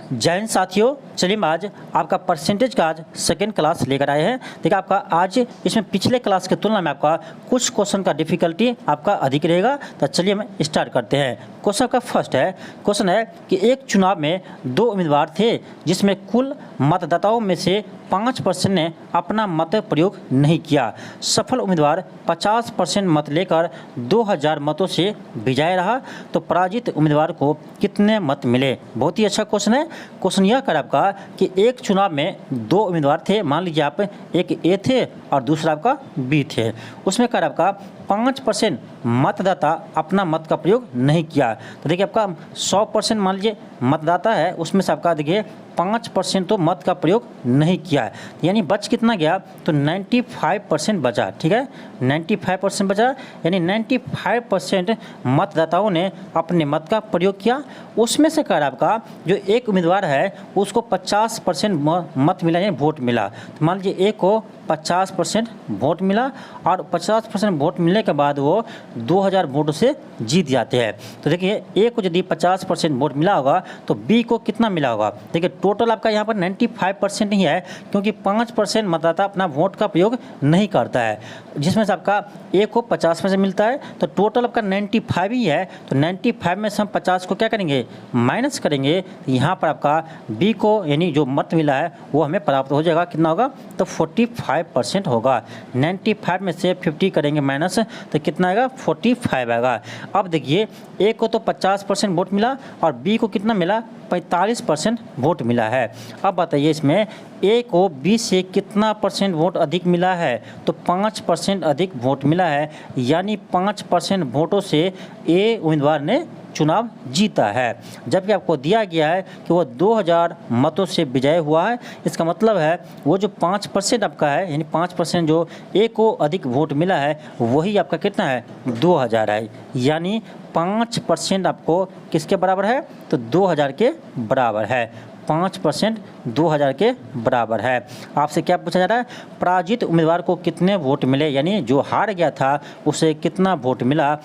जय हिंद साथियों, चलिए आज आपका परसेंटेज का आज सेकेंड क्लास लेकर आए हैं। देखिए आपका आज इसमें पिछले क्लास की तुलना में आपका कुछ क्वेश्चन का डिफिकल्टी आपका अधिक रहेगा। तो चलिए हम स्टार्ट करते हैं। क्वेश्चन का फर्स्ट है, क्वेश्चन है कि एक चुनाव में दो उम्मीदवार थे जिसमें कुल मतदाताओं में से 5% ने अपना मत प्रयोग नहीं किया। सफल उम्मीदवार 50% मत लेकर 2000 मतों से विजयी रहा, तो पराजित उम्मीदवार को कितने मत मिले। बहुत ही अच्छा क्वेश्चन है। क्वेश्चन यह कर आपका कि एक चुनाव में दो उम्मीदवार थे, मान लीजिए आप एक ए थे और दूसरा आपका बी थे। उसमें कर आपका 5% मतदाता अपना मत का प्रयोग नहीं किया। तो देखिए आपका 100% मान लीजिए मतदाता है, उसमें से आपका देखिए 5% तो मत का प्रयोग नहीं किया है, यानी बच कितना गया, तो 95% बचा। ठीक है, 95% बचा, यानी 95% मतदाताओं ने अपने मत का प्रयोग किया। उसमें से कर आपका जो एक उम्मीदवार है उसको 50% मत मिला, यानी वोट मिला। तो मान लीजिए ए को 50% वोट मिला और 50% वोट मिलने के बाद वो 2000 वोटों से जीत जाते हैं। तो देखिए ए को यदि 50% वोट मिला होगा तो बी को कितना मिला होगा। देखिए टोटल आपका यहाँ पर 95% नहीं है, क्योंकि 5% मतदाता अपना वोट का प्रयोग नहीं करता है, जिसमें से आपका ए को 50% मिलता है, तो टोटल आपका 95 ही है। तो 95 में से हम 50 को क्या करेंगे, माइनस करेंगे। यहाँ पर आपका बी को यानी जो मत मिला है वो हमें प्राप्त हो जाएगा, कितना होगा, तो 45% होगा। 95 में से 50 करेंगे माइनस, तो कितना आएगा, 45 आएगा। अब देखिए ए को तो 50% वोट मिला और बी को कितना मिला, 45% वोट मिला है। अब बताइए इसमें ए को बी से कितना परसेंट वोट अधिक मिला है, तो 5% अधिक वोट मिला है, यानी 5% वोटों से ए उम्मीदवार ने चुनाव जीता है। जबकि आपको दिया गया है कि वो 2000 मतों से विजय हुआ है। इसका मतलब है वो जो 5% आपका है, यानी 5% जो ए को अधिक वोट मिला है वही आपका कितना है, 2000 है, यानी 5% आपको किसके बराबर है, तो 2000 के बराबर है। 5% 2000 के बराबर है। आपसे क्या पूछा जा रहा है, पराजित उम्मीदवार को कितने वोट मिले, यानी जो हार गया था उसे कितना वोट मिला।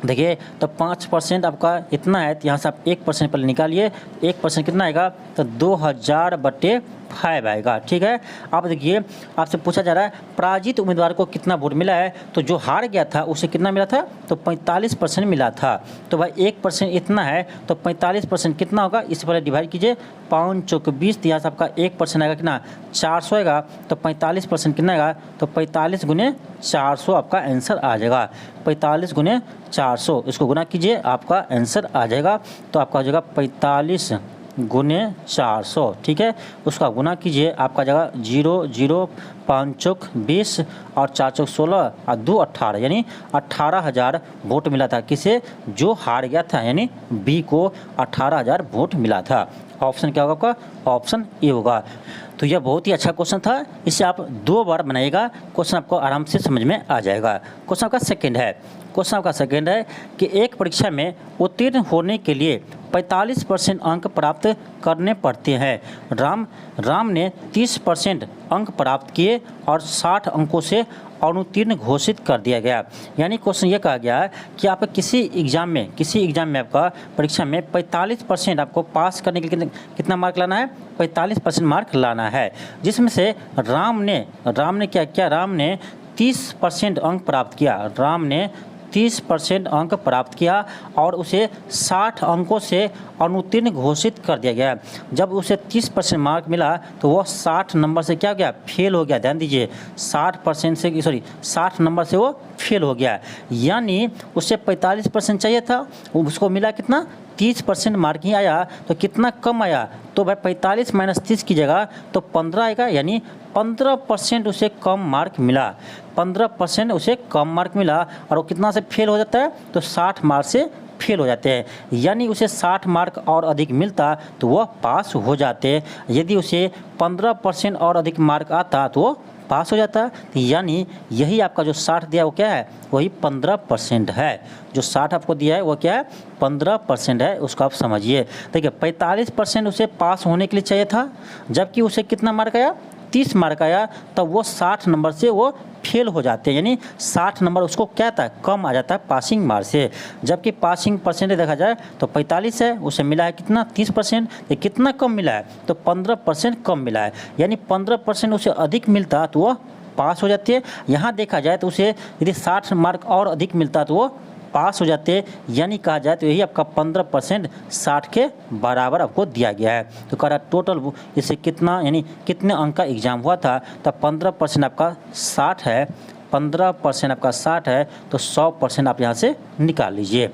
देखिए तो 5% आपका इतना है, तो यहाँ से आप 1% पहले निकालिए, 1% कितना आएगा, तो 2000/5 आएगा। ठीक है, अब देखिए आपसे पूछा जा रहा है पराजित उम्मीदवार को कितना वोट मिला है, तो जो हार गया था उसे कितना मिला था, तो 45% मिला था। तो भाई 1% इतना है, तो 45% कितना होगा, इससे पहले डिवाइड कीजिए, 5 चौक 20, तो यहाँ से आपका 1% आएगा कितना, 400 आएगा। तो 45% कितना आएगा, तो 45 गुने 400 आपका आंसर आ जाएगा। 45 गुने 400, इसको गुना कीजिए, आपका आंसर आ जाएगा। तो आपका हो जाएगा 45 गुने 400। ठीक है, उसका गुना कीजिए, आपका जगह 0 0 5 चौक 20 और 4 चौक 16 और 2 18, यानी 18,000 वोट मिला था किसे, जो हार गया था, यानी बी को 18,000 वोट मिला था। ऑप्शन क्या होगा आपका, ऑप्शन ए होगा। तो यह बहुत ही अच्छा क्वेश्चन था, इसे आप 2 बार बनाइएगा, क्वेश्चन आपको आराम से समझ में आ जाएगा। क्वेश्चन आपका सेकंड है, क्वेश्चन आपका सेकंड है कि एक परीक्षा में उत्तीर्ण होने के लिए 45% अंक प्राप्त करने पड़ते हैं। राम ने 30% अंक प्राप्त किए और 60 अंकों से अनुत्तीर्ण घोषित कर दिया गया। यानी क्वेश्चन ये कहा गया है कि आप किसी एग्जाम में आपका परीक्षा में 45% आपको पास करने के लिए कितना मार्क लाना है, 45% मार्क लाना है, जिसमें से राम ने क्या किया, राम ने 30% अंक प्राप्त किया। राम ने 30% अंक प्राप्त किया और उसे 60 अंकों से अनुत्तीर्ण घोषित कर दिया गया। जब उसे 30% मार्क मिला तो वह 60 नंबर से क्या हो गया, फेल हो गया। ध्यान दीजिए, 60 नंबर से वो फेल हो गया, यानी उसे 45% चाहिए था, उसको मिला कितना, 30% मार्क ही आया। तो कितना कम आया, तो भाई 45 माइनस 30 की जगह तो 15 आएगा, यानी 15% उसे कम मार्क मिला। 15% उसे कम मार्क मिला और वो कितना से फेल हो जाता है, तो 60 मार्क से फेल हो जाते हैं, यानी उसे 60 मार्क और अधिक मिलता तो वह पास हो जाते। यदि उसे 15% और अधिक मार्क आता तो वो पास हो जाता। यानी यही आपका जो 60 दिया वो क्या है, वही 15% है। जो 60 आपको दिया है वो क्या है, 15% है, उसको आप समझिए। देखिए 45% उसे पास होने के लिए चाहिए था, जबकि उसे कितना मार्क आया, 30 मार्क आया तब वो 60 नंबर से वो फेल हो जाते हैं, यानी 60 नंबर उसको क्या आता है, कम आ जाता है पासिंग मार्क से। जबकि पासिंग परसेंटेज देखा जाए तो 45 है, उसे मिला है कितना 30%, ये कितना कम मिला है तो 15% कम मिला है, यानी 15% उसे अधिक मिलता तो वो पास हो जाती है। यहाँ देखा जाए तो उसे यदि 60 मार्क और अधिक मिलता तो वो पास हो जाते, यानी कहा जाए तो यही आपका 15% 60 के बराबर आपको दिया गया है। तो कह रहा टोटल इससे कितना, यानी कितने अंक का एग्जाम हुआ था, तब 15% आपका 60 है, 15% आपका 60 है, तो 100% आप यहाँ से निकाल लीजिए।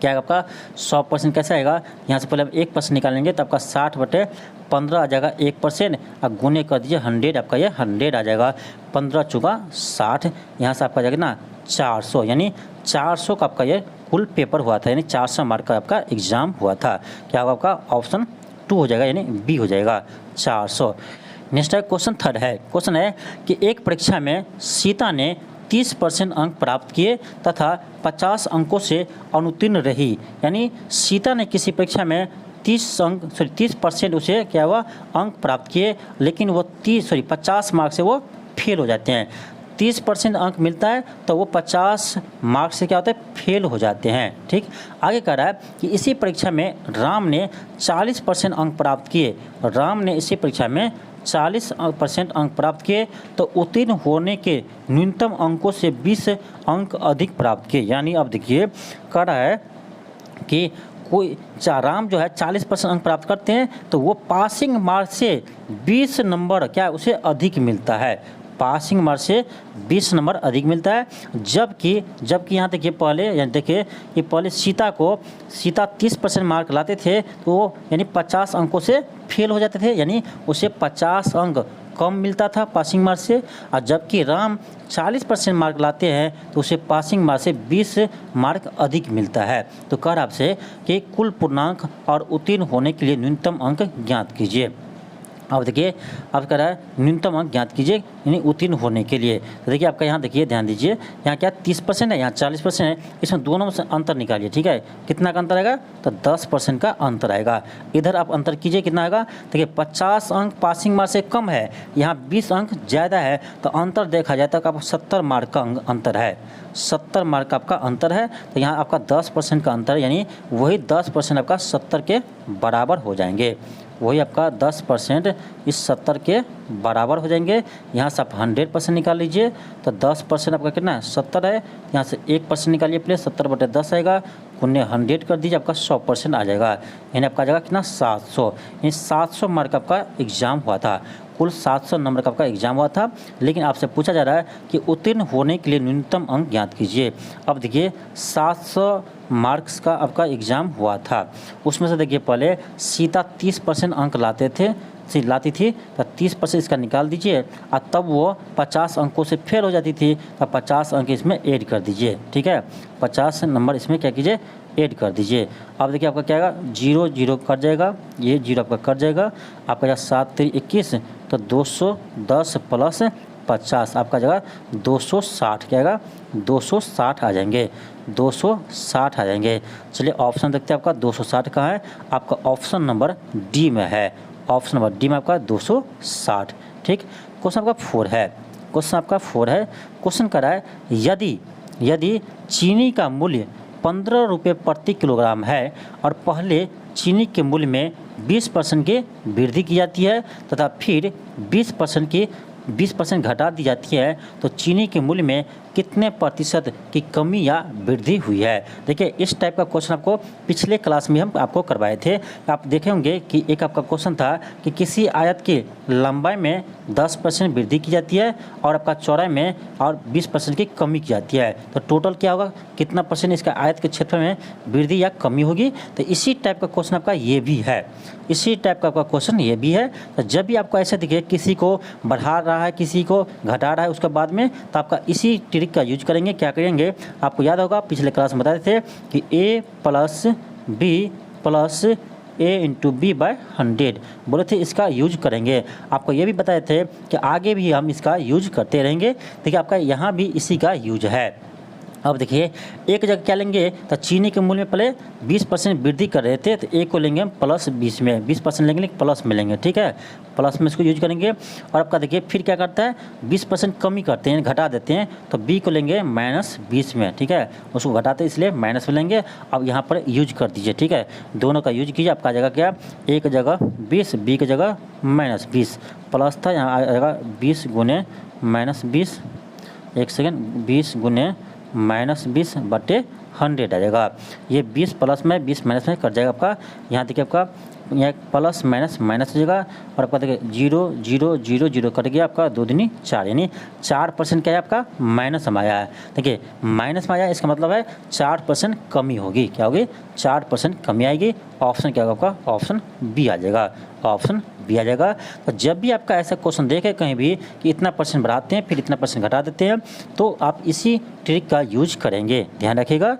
क्या है आपका 100% कैसे आएगा, यहाँ से पहले हम 1% निकालेंगे तो आपका 60/15 आ जाएगा 1%, अब गुने कर दीजिए 100, आपका ये 100 आ जाएगा, 15 चौका 60, यहाँ से आपका जाएगा ना 400, यानी 400 का आपका ये कुल पेपर हुआ था, यानी 400 मार्क का आपका एग्ज़ाम हुआ था। क्या होगा आपका ऑप्शन 2 हो जाएगा, यानी बी हो जाएगा 400। नेक्स्ट है क्वेश्चन थर्ड है, क्वेश्चन है कि एक परीक्षा में सीता ने 30% अंक प्राप्त किए तथा 50 अंकों से अनुत्तीर्ण रही, यानी सीता ने किसी परीक्षा में 30% उसे क्या हुआ अंक प्राप्त किए, लेकिन वो 50 मार्क से वो फेल हो जाते हैं। 30% अंक मिलता है तो वो 50 मार्क से क्या होता है फेल हो जाते हैं। ठीक, आगे कह रहा है कि इसी परीक्षा में राम ने 40% अंक प्राप्त किए, राम ने इसी परीक्षा में 40% अंक प्राप्त किए तो उत्तीर्ण होने के न्यूनतम अंकों से 20 अंक अधिक प्राप्त किए, यानी अब देखिए कह रहा है कि कोई राम जो है 40% अंक प्राप्त करते हैं तो वो पासिंग मार्क से 20 नंबर क्या उसे अधिक मिलता है, पासिंग मार्क से 20 नंबर अधिक मिलता है। जबकि यहाँ देखिए पहले देखिए कि पहले सीता 30% मार्क लाते थे तो वो यानी 50 अंकों से फेल हो जाते थे, यानी उसे 50 अंक कम मिलता था पासिंग मार्क से, और जबकि राम 40% मार्क लाते हैं तो उसे पासिंग मार्क से 20 मार्क अधिक मिलता है। तो कह रहा आपसे कि कुल पूर्णांक और उत्तीर्ण होने के लिए न्यूनतम अंक ज्ञात कीजिए। अब देखिए अब कह रहा है न्यूनतम अंक ज्ञात कीजिए यानी उत्तीर्ण होने के लिए। तो देखिए आपका यहाँ देखिए ध्यान दीजिए, यहाँ क्या 30% है, यहाँ 40% है, इसमें दोनों में अंतर निकालिए। ठीक है, कितना का अंतर आएगा तो 10% का अंतर आएगा। इधर आप अंतर कीजिए कितना आएगा, देखिए 50 अंक पासिंग मार्क से कम है, यहाँ 20 अंक ज़्यादा है, तो अंतर देखा जाए तो आपका 70 मार्क का अंतर है, 70 मार्क का आपका अंतर है। तो यहाँ आपका 10% का अंतर है, यानी वही 10% आपका 70 के बराबर हो जाएंगे, वही आपका 10% इस 70 के बराबर हो जाएंगे। यहाँ से आप 100% निकाल लीजिए तो 10% आपका कितना है 70 है, यहाँ से 1% निकालिए प्लीज, 70/10 आएगा, गुने 100 कर दीजिए, आपका 100% आ जाएगा, यानी आपका आ जाएगा कितना 700, यानी 700 मार्क आपका एग्जाम हुआ था, कुल 700 नंबर का आपका एग्जाम हुआ था। लेकिन आपसे पूछा जा रहा है कि उत्तीर्ण होने के लिए न्यूनतम अंक ज्ञात कीजिए। अब देखिए 700 मार्क्स का आपका एग्ज़ाम हुआ था, उसमें से देखिए पहले सीता 30% अंक लाती थी तो 30% इसका निकाल दीजिए, और तब वो 50 अंकों से फेल हो जाती थी तो 50 अंक इसमें ऐड कर दीजिए। ठीक है, 50 नंबर इसमें क्या कीजिए ऐड कर दीजिए। अब देखिए आपका क्या आएगा 0 0 कट जाएगा, ये 0 आपका कट जाएगा, आपका यहाँ 7 3 21 तो 210 प्लस 50 आपका जगह 260 क्या आएगा 260 आ जाएंगे, 260 आ जाएंगे। चलिए ऑप्शन देखते हैं आपका 260 कहाँ है, आपका ऑप्शन नंबर डी में है, ऑप्शन नंबर डी में आपका 260। ठीक, क्वेश्चन आपका 4 है, क्वेश्चन आपका 4 है, क्वेश्चन कर रहा है यदि चीनी का मूल्य 15 रुपये प्रति किलोग्राम है और पहले चीनी के मूल्य में 20% की वृद्धि की जाती है तथा फिर 20% घटा दी जाती है, तो चीनी के मूल्य में कितने प्रतिशत की कमी या वृद्धि हुई है। देखिए इस टाइप का क्वेश्चन आपको पिछले क्लास में हम आपको करवाए थे, आप देखे होंगे कि एक आपका क्वेश्चन था कि किसी आयत की लंबाई में 10% वृद्धि की जाती है और आपका चौड़ाई में और 20% की कमी की जाती है, तो टोटल क्या होगा कितना परसेंट इसका आयत के क्षेत्र में वृद्धि या कमी होगी। तो इसी टाइप का क्वेश्चन आपका ये भी है, इसी टाइप का आपका क्वेश्चन ये भी है। तो जब भी आपको ऐसे दिखे किसी को बढ़ा रहा है किसी को घटा रहा है उसके बाद में, तो आपका इसी ट्रिक का यूज करेंगे। क्या करेंगे आपको याद होगा पिछले क्लास में बताए थे कि a + b + a × b/100 बोले थे, इसका यूज करेंगे। आपको ये भी बताए थे कि आगे भी हम इसका यूज करते रहेंगे। देखिए आपका यहाँ भी इसी का यूज है, अब देखिए एक जगह क्या लेंगे, तो चीनी के मूल्य में पहले 20% वृद्धि कर रहे थे, तो ए को लेंगे हम +20 में, 20% लेंगे लेकिन प्लस में लेंगे, ठीक है, प्लस में इसको यूज करेंगे। और आपका देखिए फिर क्या करता है, 20% कमी करते हैं, घटा देते हैं, तो बी को लेंगे -20 में, ठीक है, उसको घटाते हैं इसलिए माइनस में लेंगे। अब यहाँ पर यूज कर दीजिए, ठीक है, दोनों का यूज कीजिए। आपका आ जाएगा क्या, ए की जगह 20, बी की जगह -20, प्लस था यहाँ आ जाएगा 20 गुने -20, एक सेकेंड, 20 गुने -20 बटे 100 आ जाएगा। ये 20 प्लस में 20 माइनस में कट जाएगा आपका। यहाँ देखिए आपका यहाँ प्लस माइनस माइनस हो जाएगा, और आपका देखिए 0 0 0 0 कट गया आपका, 2 दूनी 4, यानी 4% क्या है आपका माइनस में आया है। देखिए माइनस में आया, इसका मतलब है 4% कमी होगी, क्या होगी, 4% कमी आएगी। ऑप्शन क्या होगा आपका, ऑप्शन बी आ जाएगा, ऑप्शन बी आ जाएगा। तो जब भी आपका ऐसा क्वेश्चन देखे कहीं भी कि इतना % बढ़ाते हैं फिर इतना % घटा देते हैं, तो आप इसी ट्रिक का यूज करेंगे, ध्यान रखिएगा।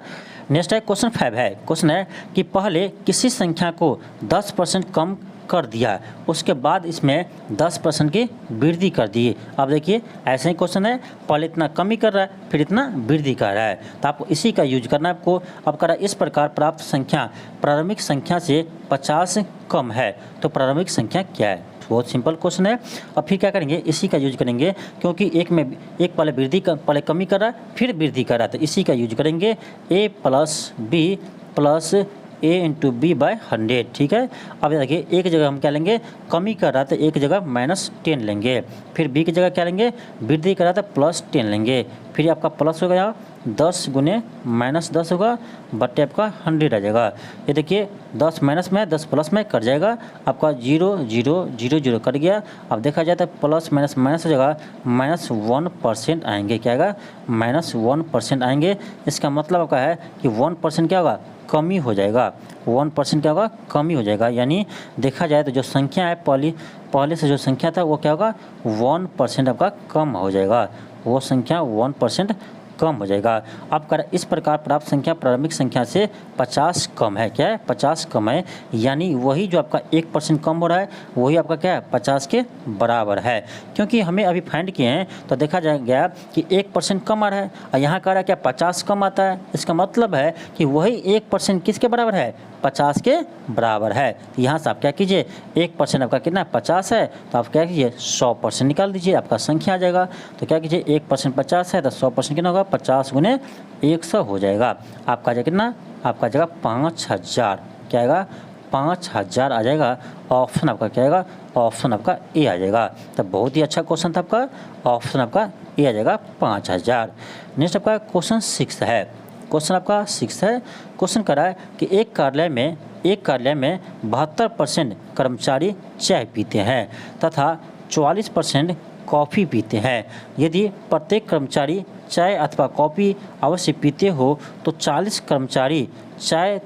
नेक्स्ट है क्वेश्चन 5 है, क्वेश्चन है कि पहले किसी संख्या को 10% कम कर दिया, उसके बाद इसमें 10% की वृद्धि कर दी। अब देखिए ऐसे ही क्वेश्चन है, पहले इतना कमी कर रहा है फिर इतना वृद्धि कर रहा है, तो आपको इसी का यूज करना है आपको। अब करा इस प्रकार प्राप्त संख्या प्रारंभिक संख्या से 50 कम है, तो प्रारंभिक संख्या क्या है। बहुत सिंपल क्वेश्चन है। अब फिर क्या करेंगे, इसी का यूज करेंगे, क्योंकि एक पहले कमी कर रहा है फिर वृद्धि कर रहा है, तो इसी का यूज करेंगे, a + b + a × b/100, ठीक है। अब देखिए एक जगह हम क्या लेंगे, कमी कर रहा था, एक जगह -10 लेंगे, फिर b की जगह क्या लेंगे, वृद्धि कर रहा था +10 लेंगे, फिर आपका प्लस हो गया 10 गुने -10 होगा बटे आपका 100 आ जाएगा। ये देखिए 10 माइनस में 10 प्लस में कट जाएगा, आपका 0 0 0 0 कट गया। अब देखा जाए तो प्लस माइनस माइनस हो जाएगा, -1% आएंगे, क्या आएगा, -1% आएंगे। इसका मतलब आपका है कि 1% क्या होगा, कमी हो जाएगा, 1% क्या होगा, कमी हो जाएगा। यानी देखा जाए तो जो संख्या है पहले से जो संख्या था वो क्या होगा, 1% आपका कम हो जाएगा, वो संख्या 1% कम हो जाएगा। आपका इस प्रकार प्राप्त संख्या प्रारंभिक संख्या से 50 कम है, क्या है, 50 कम है, यानी वही जो आपका 1% कम हो रहा है वही आपका क्या है, 50 के बराबर है। क्योंकि हमें अभी फाइंड किए हैं तो देखा गया कि 1% कम आ रहा है, और यहाँ कह रहा है क्या 50 कम आता है, इसका मतलब है कि वही 1% किसके बराबर है, 50 के बराबर है। तो यहाँ से आप क्या कीजिए, 1% आपका कितना 50 है, तो आप क्या कीजिए 100% निकाल दीजिए, आपका संख्या आ जाएगा। तो क्या कीजिए 1% 50 है तो 100% कितना होगा, 50 गुने 100 हो जाएगा। आपका जाएगा कितना, आपका जाएगा 5000, क्या आएगा, 5000 आ जाएगा। ऑप्शन आपका क्या आएगा, ऑप्शन आपका ए आ जाएगा। तो बहुत ही अच्छा क्वेश्चन था आपका, ऑप्शन आपका ए आ जाएगा 5000। नेक्स्ट आपका क्वेश्चन 6 है, क्वेश्चन आपका 6 है। क्वेश्चन करा है कि एक कार्यालय में 72% कर्मचारी चाय पीते हैं तथा 44% कॉफ़ी पीते हैं। यदि प्रत्येक कर्मचारी चाय अथवा कॉफ़ी अवश्य पीते हो तो 40 कर्मचारी चाय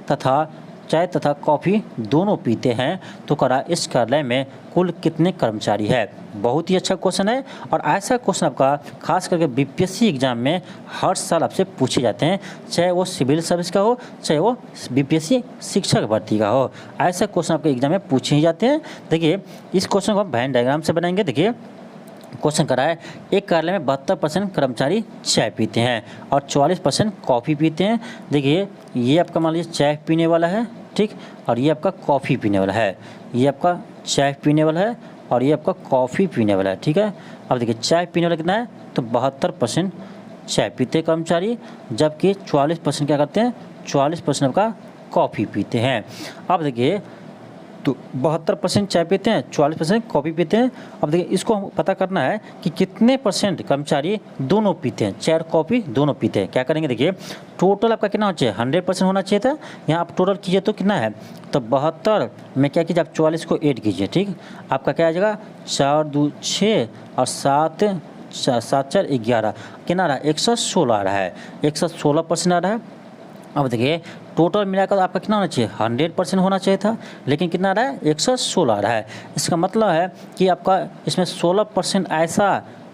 तथा कॉफ़ी दोनों पीते हैं, तो करा इस कार्यालय में कुल कितने कर्मचारी है। बहुत ही अच्छा क्वेश्चन है, और ऐसा क्वेश्चन आपका खास करके बीपीएससी एग्जाम में हर साल आपसे पूछे जाते हैं, चाहे वो सिविल सर्विस का हो चाहे वो बीपीएससी शिक्षक भर्ती का हो, ऐसा क्वेश्चन आपके एग्जाम में पूछे ही जाते हैं। देखिए इस क्वेश्चन को हम वेन डायग्राम से बनाएंगे। देखिए क्वेश्चन करा है, एक कार्यालय में 72% कर्मचारी चाय पीते हैं और 44% कॉफ़ी पीते हैं। देखिए ये आपका मान लीजिए चाय पीने वाला है, ठीक, और ये आपका कॉफ़ी पीने वाला है, ये आपका चाय पीने वाला है और ये आपका कॉफ़ी पीने वाला है, ठीक है। अब देखिए चाय पीने वाला कितना है, तो 72% चाय पीते कर्मचारी, जबकि 44% क्या करते हैं, 44% आपका कॉफ़ी पीते हैं। अब देखिए तो 72% चाय पीते हैं, 44% कॉफ़ी पीते हैं। अब देखिए इसको हम पता करना है कि कितने % कर्मचारी दोनों पीते हैं, चाय और कॉफ़ी दोनों पीते हैं। क्या करेंगे, देखिए टोटल आपका कितना होना चाहिए, 100% होना चाहिए था। यहाँ आप टोटल कीजिए तो कितना है, तो 72 में क्या कीजिए, आप 44 को ऐड कीजिए, ठीक, आपका क्या आ जाएगा 4 2 6 और 7 7 4 11, कितना आ रहा है, 116 आ रहा है, 116% आ रहा है। अब देखिए टोटल मिलाकर आपका कितना होना चाहिए, 100% होना चाहिए था, लेकिन कितना आ रहा है, 116 आ रहा है। इसका मतलब है कि आपका इसमें 16%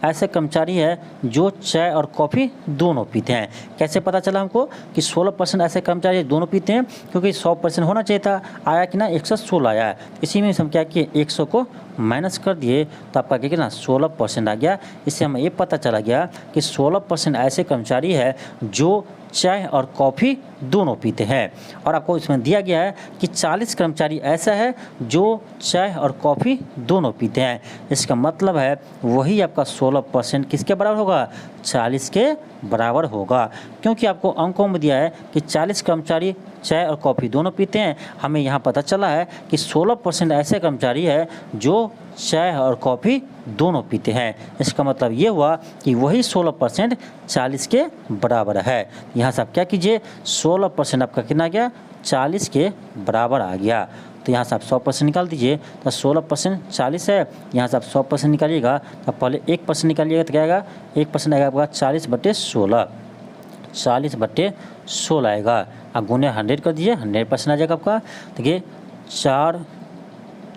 ऐसे कर्मचारी है जो चाय और कॉफ़ी दोनों पीते हैं। कैसे पता चला हमको कि 16% ऐसे कर्मचारी दोनों पीते हैं, क्योंकि 100% होना चाहिए था, आया कि ना 116 आया है। इसी में हम क्या किए 100 को माइनस कर दिए तो आपका क्या कितना 16% आ गया। इससे हमें ये पता चला गया कि 16% ऐसे कर्मचारी है जो चाय और कॉफ़ी दोनों पीते हैं। और आपको इसमें दिया गया है कि 40 कर्मचारी ऐसा है जो चाय और कॉफ़ी दोनों पीते हैं। इसका मतलब है वही आपका 16% किसके बराबर होगा 40 के बराबर होगा, क्योंकि आपको अंकों में दिया है कि 40 कर्मचारी चाय और कॉफ़ी दोनों पीते हैं। हमें यहाँ पता चला है कि 16% ऐसे कर्मचारी है जो चाय और कॉफ़ी दोनों पीते हैं। इसका मतलब ये हुआ कि वही 16% 40 के बराबर है। यहाँ से आप क्या कीजिए 16% आपका कितना गया 40 के बराबर आ गया। तो यहाँ से आप 100% निकाल दीजिए तो 16% 40 है, यहाँ से आप 100% निकालिएगा तो पहले 1% निकालिएगा तो क्या आएगा 1% आएगा आपका 40/16, 40/16 आएगा। आप गुने 100 कर दीजिए 100% आ जाएगा आपका। देखिए 4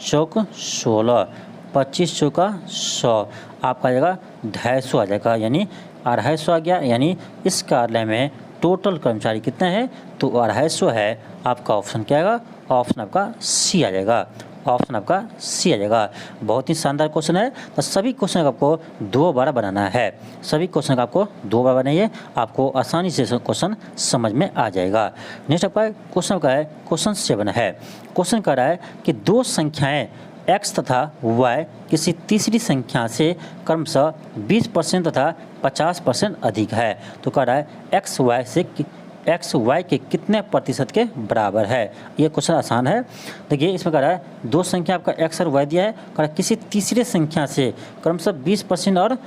चौक 16, 25 चौका 100, आपका आ जाएगा 250 आ जाएगा, यानी 250 आ गया। यानी इस कार्यालय में टोटल कर्मचारी कितने हैं तो 250 है। आपका ऑप्शन क्या आएगा ऑप्शन आपका सी आ जाएगा, ऑप्शन आपका सी आ जाएगा। बहुत ही शानदार क्वेश्चन है। तो सभी क्वेश्चन का आपको 2 बार बनाना है, सभी क्वेश्चन का आपको 2 बार बनाइए, आपको आसानी से क्वेश्चन समझ में आ जाएगा। नेक्स्ट आपका क्वेश्चन का है क्वेश्चन 7 है। क्वेश्चन कह रहा है कि दो संख्याएं x तथा y किसी तीसरी संख्या से क्रमशः 20% तथा 50% अधिक है। तो कह रहा है एक्स वाई के कितने प्रतिशत के बराबर है। ये क्वेश्चन आसान है। देखिए इसमें कह रहा है दो संख्या आपका एक्स और वाई दिया है, कह रहा है किसी तीसरे संख्या से क्रमशः 20% और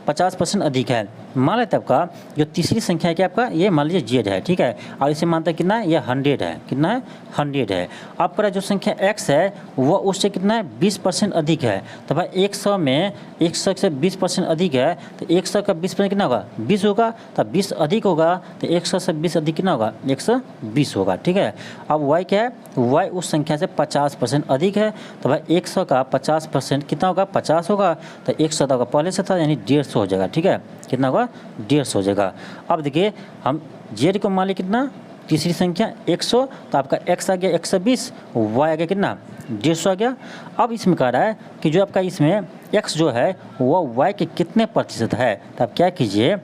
50% अधिक है। मान लेते हैं आपका जो तीसरी संख्या है कि आपका ये मान लीजिए जेड है, ठीक है, और इसे मानते हैं कितना है ये 100 है, कितना है 100 है। अब कह जो संख्या x है वह उससे कितना है 20% अधिक है। तो भाई 100 में 100 से 20% अधिक है तो 100 का 20% कितना होगा 20 होगा, तो 20 अधिक होगा तो 100 से 20 अधिक कितना होगा 120 होगा, ठीक है। अब y क्या है y उस संख्या से 50% अधिक है। तो भाई 100 का 50% कितना होगा 50 होगा, तो 100 का पहले से था यानी 150 हो जाएगा, ठीक है, कितना होगा 150 हो जाएगा। अब देखिए हम जेड को मान लिया कितना तीसरी संख्या 100, तो आपका x आ गया 120, y आ गया कितना 150 आ गया। अब इसमें कह रहा है कि जो आपका इसमें x जो है वह y के कितने प्रतिशत है। तो आप क्या कीजिए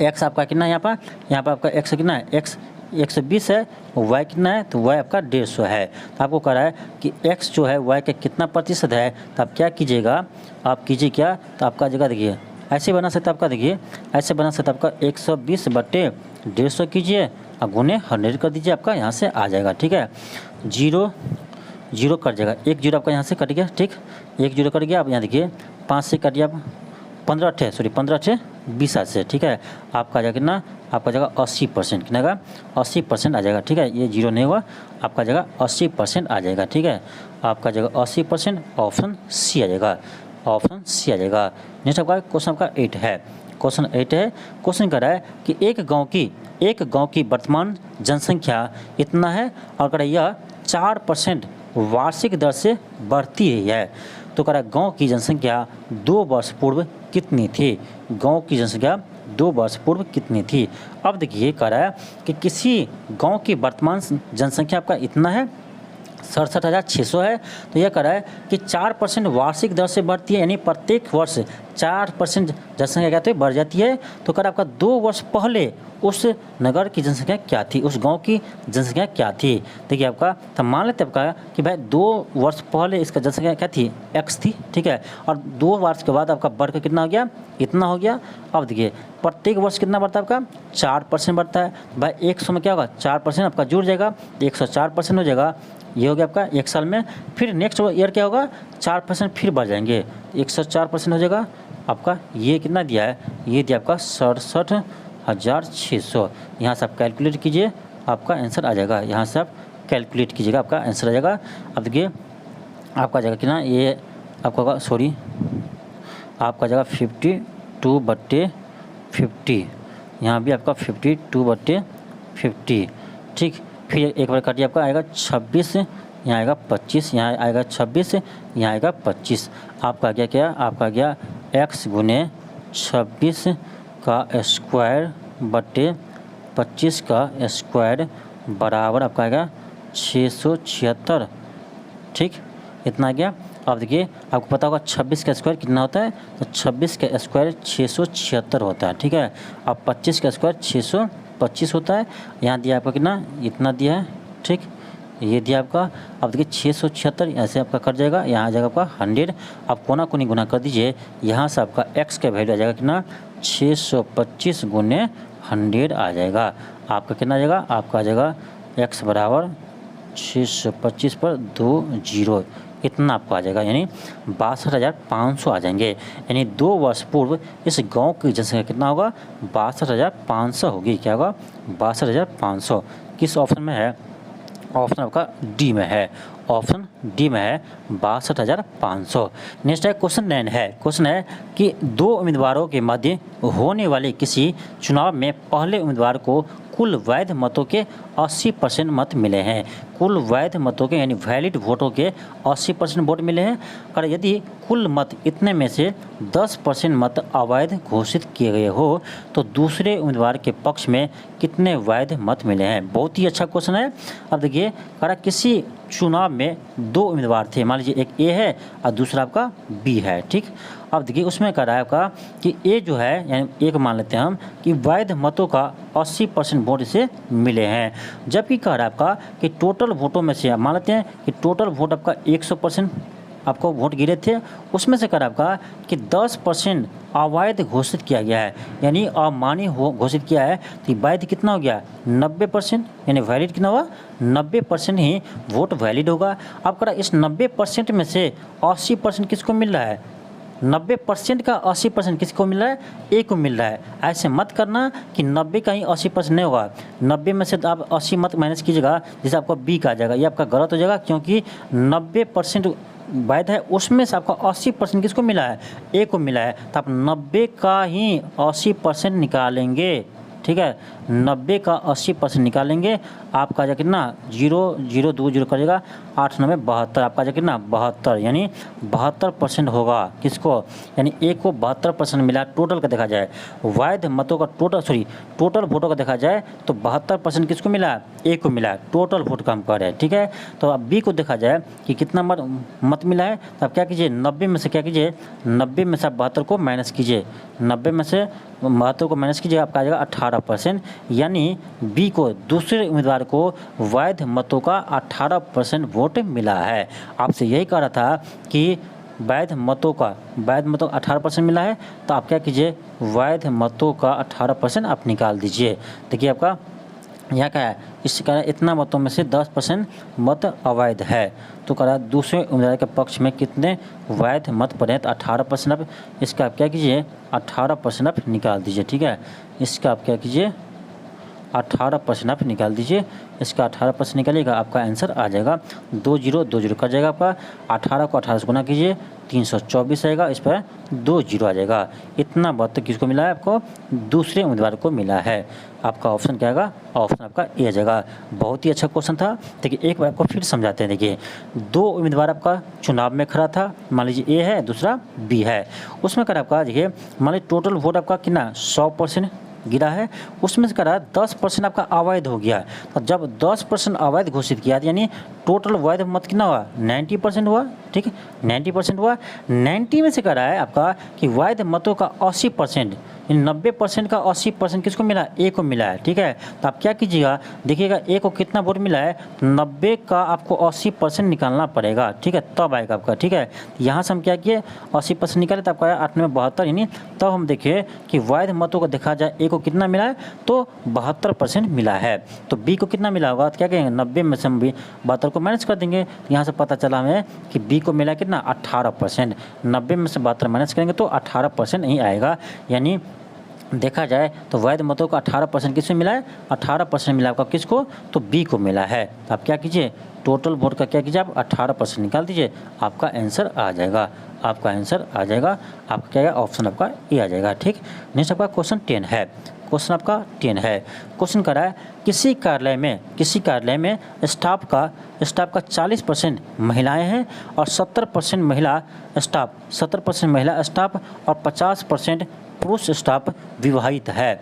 x आपका कितना है यहाँ पर आपका x कितना है x 120 है, y कितना है तो y आपका 150 है। तो आपको कह रहा है कि x जो है y का कितना प्रतिशत है। तो आप क्या कीजिएगा आप कीजिए क्या तो आपका जगह देखिए ऐसे बना सकते आपका, देखिए ऐसे बना सकते आपका 120/150 कीजिए और गुने 100 कर दीजिए, आपका यहाँ से आ जाएगा, ठीक है। 0 0 कट जाएगा, 1 0 आपका यहाँ से कट गया, ठीक, 1 0 कट गया। अब यहाँ देखिए 5 से कट गया, 15 20 से, ठीक है, आपका जाएगा कितना आपका जगह 80%, कितना का 80% आ जाएगा, ठीक है, ये 0 नहीं हुआ, आपका जगह 80% आ जाएगा, ठीक है, आपका जगह 80%, ऑप्शन सी आ जाएगा, ऑप्शन सी आ जाएगा। नेक्स्ट आपका क्वेश्चन आपका 8 है। क्वेश्चन 8 है। क्वेश्चन कह रहा है कि एक गांव की वर्तमान जनसंख्या इतना है और कह रहा है यह 4% वार्षिक दर से बढ़ती है। तो कह रहा है गाँव की जनसंख्या 2 वर्ष पूर्व कितनी थी, गाँव की जनसंख्या 2 वर्ष पूर्व कितनी थी। अब देखिए कह रहा है कि किसी गांव की वर्तमान जनसंख्या आपका इतना है 67,600 है। तो यह कह रहा है कि 4% वार्षिक दर से बढ़ती है, यानी प्रत्येक वर्ष 4% जनसंख्या क्या तो बढ़ जाती है। तो कह रहा है आपका 2 वर्ष पहले उस नगर की जनसंख्या क्या थी, उस गांव की जनसंख्या क्या थी। देखिए आपका तो मान लेते हैं आपका कि भाई 2 वर्ष पहले इसका जनसंख्या क्या थी x थी, ठीक है, और 2 वर्ष के बाद आपका बढ़कर कितना हो गया इतना हो गया। अब देखिए प्रत्येक वर्ष कितना बढ़ता है आपका 4% बढ़ता है। भाई 100 में क्या होगा 4% आपका जुड़ जाएगा, 104% हो जाएगा, ये हो गया आपका 1 साल में। फिर नेक्स्ट ईयर क्या होगा 4% फिर बढ़ जाएंगे, 104% हो जाएगा आपका। ये कितना दिया है ये दिया आपका 67,600। यहाँ से आप कैलकुलेट कीजिए आपका आंसर आ जाएगा, यहाँ से आप कैलकुलेट कीजिएगा आपका आंसर आ जाएगा। अब देखिए आपका जगह कितना ये आपका होगा सॉरी आपका जगह 52/50, यहाँ भी आपका 52/50, ठीक। फिर एक बार काटिए आपका आएगा 26, यहाँ आएगा 25, यहाँ आएगा 26, यहाँ आएगा 25, आपका गया क्या आपका गया x गुने 26 का स्क्वायर बटे 25 का स्क्वायर बराबर आपका आएगा 676। ठीक, इतना आ गया। अब देखिए आपको पता होगा 26 का स्क्वायर कितना होता है, तो 26 का स्क्वायर 676 होता है। ठीक है, अब 25 का स्क्वायर 625 होता है। यहाँ दिया आपका कितना, इतना दिया है। ठीक, ये दिया आपका। अब देखिए 676 ऐसे आपका कट जाएगा, यहाँ आ जाएगा आपका 100। आप कोना कोनी गुना कर दीजिए, यहाँ से आपका x का वैल्यू आ जाएगा कितना, 625 गुने 100 आ जाएगा। आपका कितना आ जाएगा, आपका आ जाएगा x बराबर 625 पर 2 जीरो, इतना आपको आ जाएगा, यानी 62,500 आ जाएंगे। यानी 2 वर्ष पूर्व इस गांव की जनसंख्या कितना होगा, 62,500 होगी। क्या होगा, 62,500। किस ऑप्शन में है, ऑप्शन आपका डी में है, ऑप्शन डी में है 62,500। नेक्स्ट है क्वेश्चन 9 है। क्वेश्चन है कि 2 उम्मीदवारों के मध्य होने वाले किसी चुनाव में पहले उम्मीदवार को कुल वैध मतों के 80% मत मिले हैं। कुल वैध मतों के यानी वैलिड वोटों के 80% वोट मिले हैं। और यदि कुल मत इतने में से 10% मत अवैध घोषित किए गए हो तो दूसरे उम्मीदवार के पक्ष में कितने वैध मत मिले हैं। बहुत ही अच्छा क्वेश्चन है। अब देखिए करा किसी चुनाव में 2 उम्मीदवार थे, मान लीजिए एक ए है और दूसरा आपका बी है। ठीक, अब देखिए उसमें कह रहा है आपका कि ए जो है यानी एक मान लेते हैं हम कि वैध मतों का 80% वोट इसे मिले हैं, जबकि कह रहा है आपका कि टोटल वोटों में से मान लेते हैं कि टोटल वोट आपका 100% आपको वोट गिरे थे, उसमें से कह रहा है आपका कि 10% अवैध घोषित किया गया है, यानी अमान्य घोषित किया है। तो वैध कितना हो गया, 90%, यानी वैलिड कितना हुआ, 90% ही वोट वैलिड होगा। अब कह रहा इस 90% में से 80% किसको मिल रहा है, 90% का 80% किसको मिल रहा है, ए को मिल रहा है। ऐसे मत करना कि 90 का ही 80% नहीं होगा, 90 में से तो आप 80 मत माइनस कीजिएगा, जैसे आपका बी का आ जाएगा, ये आपका गलत हो जाएगा, क्योंकि 90% वैध है उसमें से आपका 80% किसको मिला है, ए को मिला है। तो आप 90 का ही 80% निकालेंगे। ठीक है, 90 का 80% निकालेंगे, आपका जा कितना 0 0 2 0 करेगा, 8 9 72, आपका जा कितना 72, यानी 72% होगा। किसको, यानी ए को 72% मिला। टोटल का देखा जाए, वैध मतों का टोटल वोटों का देखा जाए तो 72% किसको मिला, ए को मिला। टोटल वोट का हम कह रहे हैं। ठीक है, तो अब बी को देखा जाए कि कितना मत मिला है, तो आप क्या कीजिए 90 में से क्या कीजिए, 90 में से आप 72 को माइनस कीजिए, 90 में से 72 को माइनस कीजिए, आपका आ जाएगा 18%, यानी बी को दूसरे उम्मीदवार को वैध मतों का 18% वोट मिला है। आपसे यही कह रहा था कि वैध मतों का 18% मिला है, तो आप क्या कीजिए वैध मतों का 18% आप निकाल दीजिए। देखिए आपका यहाँ क्या है, इससे कह रहा है इतना मतों में से 10% मत अवैध है, तो कह रहा है दूसरे उम्मीदवार के पक्ष में कितने वैध मत पड़े हैं, तो 18% आप इसका आप क्या कीजिए 18% आप निकाल दीजिए। ठीक है, इसका आप क्या कीजिए 18% आप निकाल दीजिए, इसका 18% निकालिएगा, आपका आंसर आ जाएगा 2 0 2 0 कर जाएगा। आपका 18 को 18 से गुना कीजिए 324 आएगा, इस पर 2 0 आ जाएगा। इतना मत किसको मिला है, आपको दूसरे उम्मीदवार को मिला है। आपका ऑप्शन क्या आएगा, ऑप्शन आपका ए आ जाएगा। बहुत ही अच्छा क्वेश्चन था। देखिए एक बार आपको फिर समझाते हैं। देखिए 2 उम्मीदवार आपका चुनाव में खड़ा था, मान लीजिए ए है दूसरा बी है, उसमें कर आपका देखिए मान लीजिए टोटल वोट आपका कितना 100% गिरा है, उसमें से करा 10% आपका अवैध हो गया। तो जब 10% अवैध घोषित किया यानी टोटल वैध मत कितना हुआ 90% हुआ। ठीक है, 90% हुआ, 90 में से करा है आपका कि वैध मतों का 80%, 90% का 80% किसको मिला, ए को मिला है। ठीक है, तो आप क्या कीजिएगा देखिएगा ए को कितना वोट मिला है, 90 का आपको 80% निकालना पड़ेगा। ठीक है, तब आएगा आपका। ठीक है, यहाँ से हम क्या किए 80% निकाले, तब आपका 8 में 72, यानी तब हम देखिए कि वैध मतों को देखा जाए ए को कितना मिला है, तो 72% मिला है। तो बी को कितना मिला होगा, तो क्या कहेंगे 90 में से हम 72 को माइनस कर देंगे, यहाँ से पता चला हमें कि बी को मिला कितना 18%, 90 में से 72 माइनस करेंगे तो 18% ही आएगा। यानी देखा जाए तो वैध मतों का 18% किसमें मिला है, 18% मिला आपका किसको, तो बी को मिला है। तो आप क्या कीजिए टोटल वोट का क्या कीजिए आप 18% निकाल दीजिए, आपका आंसर आ जाएगा, आपका आंसर आ जाएगा, आपका क्या है ऑप्शन आपका ए आ जाएगा। ठीक, नेक्स्ट आपका क्वेश्चन 10 है, क्वेश्चन आपका 10 है। क्वेश्चन कर रहा है किसी कार्यालय में स्टाफ का 40% महिलाएं हैं और 70% महिला स्टाफ और 50% पुरुष स्टाफ विवाहित है।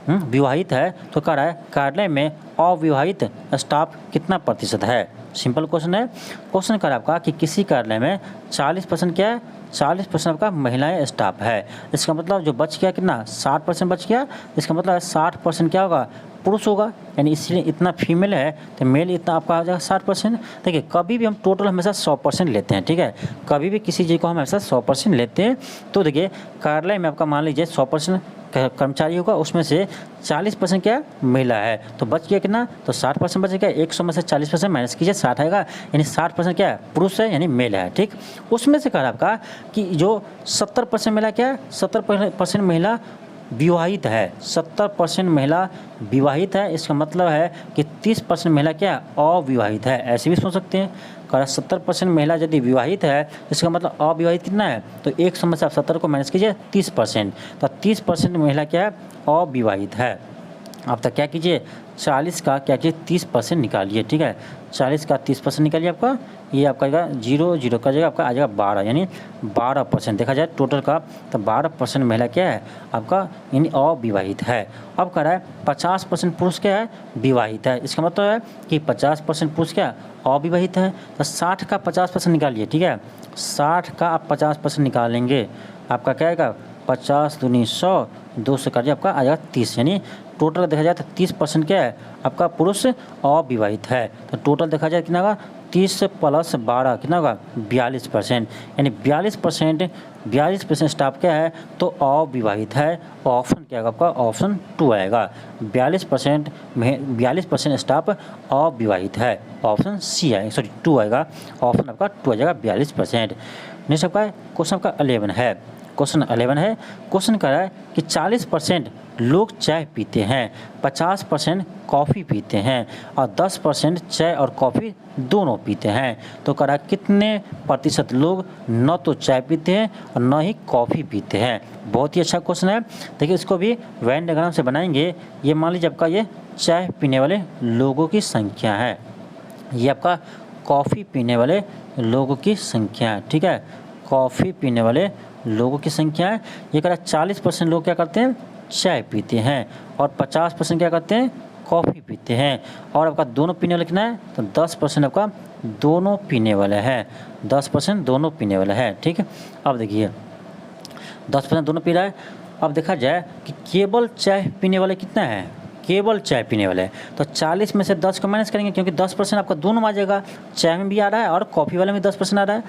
विवाहित है तो कह रहा है कार्यालय में अविवाहित स्टाफ कितना प्रतिशत है। सिंपल क्वेश्चन है। क्वेश्चन कर आपका कि किसी कार्यालय में 40% क्या है, 40% आपका महिलाएं स्टाफ है। इसका मतलब जो बच गया कितना 60% बच गया, इसका मतलब 60% क्या होगा पुरुष होगा, यानी इसलिए इतना फीमेल है तो मेल इतना आपका आ जाएगा 60%। देखिए कभी भी हम टोटल हमेशा 100% लेते हैं, ठीक है, कभी भी किसी चीज़ को हम हमेशा 100% लेते हैं। तो देखिए कार्यालय में आपका मान लीजिए 100% कर्मचारी होगा, उसमें से 40% क्या महिला है, तो बच गया कितना, तो 60% बच गया। 100 में से 40% माइनस कीजिए 60 आएगा, यानी 60% क्या है पुरुष है, यानी मेल है। ठीक, उसमें से कहा आपका कि जो 70% महिला क्या है, 70% महिला विवाहित है, 70% महिला विवाहित है। इसका मतलब है कि 30% महिला क्या है अविवाहित है, ऐसे भी सोच सकते हैं। कह 70% महिला यदि विवाहित है, इसका मतलब अविवाहित कितना है, तो 100 में से आप 70 को माइनस कीजिए 30%, तो 30% महिला क्या है अविवाहित है। आप तक क्या कीजिए 40 का क्या कीजिए 30% निकालिए। ठीक है, 40 का 30% निकालिए, आपका ये आपका आएगा 0 का जगह आपका आ जाएगा 12, यानी 12% देखा जाए टोटल का, तो 12% महिला क्या है आपका यानी अविवाहित है। अब कह रहा है 50% पुरुष क्या है विवाहित है। इसका मतलब है कि 50% पुरुष क्या अविवाहित है, तो 60 का 50% निकालिए। ठीक है, 60 का आप 50% निकालेंगे, आपका क्या आएगा 50 दूनी 100, 200 का आपका आ जाएगा 30, यानी टोटल देखा जाए तो 30% क्या है आपका पुरुष अविवाहित है। तो टोटल देखा जाए कितना होगा 30 + 12 कितना होगा 42%, यानी 42% स्टाफ क्या है तो अविवाहित है। ऑप्शन क्या होगा आपका ऑप्शन 2 आएगा, 42% स्टाफ अविवाहित है, ऑप्शन सी आएगा, सॉरी 2 आएगा, ऑप्शन आपका 2 आ जाएगा 42%। नेक्स्ट आपका क्वेश्चन आपका 11 है, क्वेश्चन 11 है। क्वेश्चन कह रहा है कि 40% लोग चाय पीते हैं, 50% कॉफ़ी पीते हैं और 10% चाय और कॉफ़ी दोनों पीते हैं। तो कह रहा है कितने प्रतिशत लोग न तो चाय पीते हैं और न ही कॉफ़ी पीते हैं। बहुत ही अच्छा क्वेश्चन है। देखिए इसको भी वेन डायग्राम से बनाएंगे। ये मान लीजिए आपका ये चाय पीने वाले लोगों की संख्या है, ये आपका कॉफ़ी पीने वाले लोगों की संख्या है। ठीक है, कॉफ़ी पीने वाले लोगों की संख्या है। ये कह रहा है 40% लोग क्या करते हैं चाय पीते हैं और 50% क्या करते हैं कॉफ़ी पीते हैं। और आपका दोनों पीने वाले कितना है, तो 10% आपका दोनों पीने वाले हैं, 10% दोनों पीने वाले हैं। ठीक है, अब देखिए 10% दोनों पी रहा है। अब देखा जाए कि केवल चाय पीने वाले कितना है, केवल चाय पीने वाले हैं, तो 40 में से 10 को माइनस करेंगे, क्योंकि 10% आपका दोनों में आ जाएगा, चाय में भी आ रहा है और कॉफ़ी वाले में 10% आ रहा है,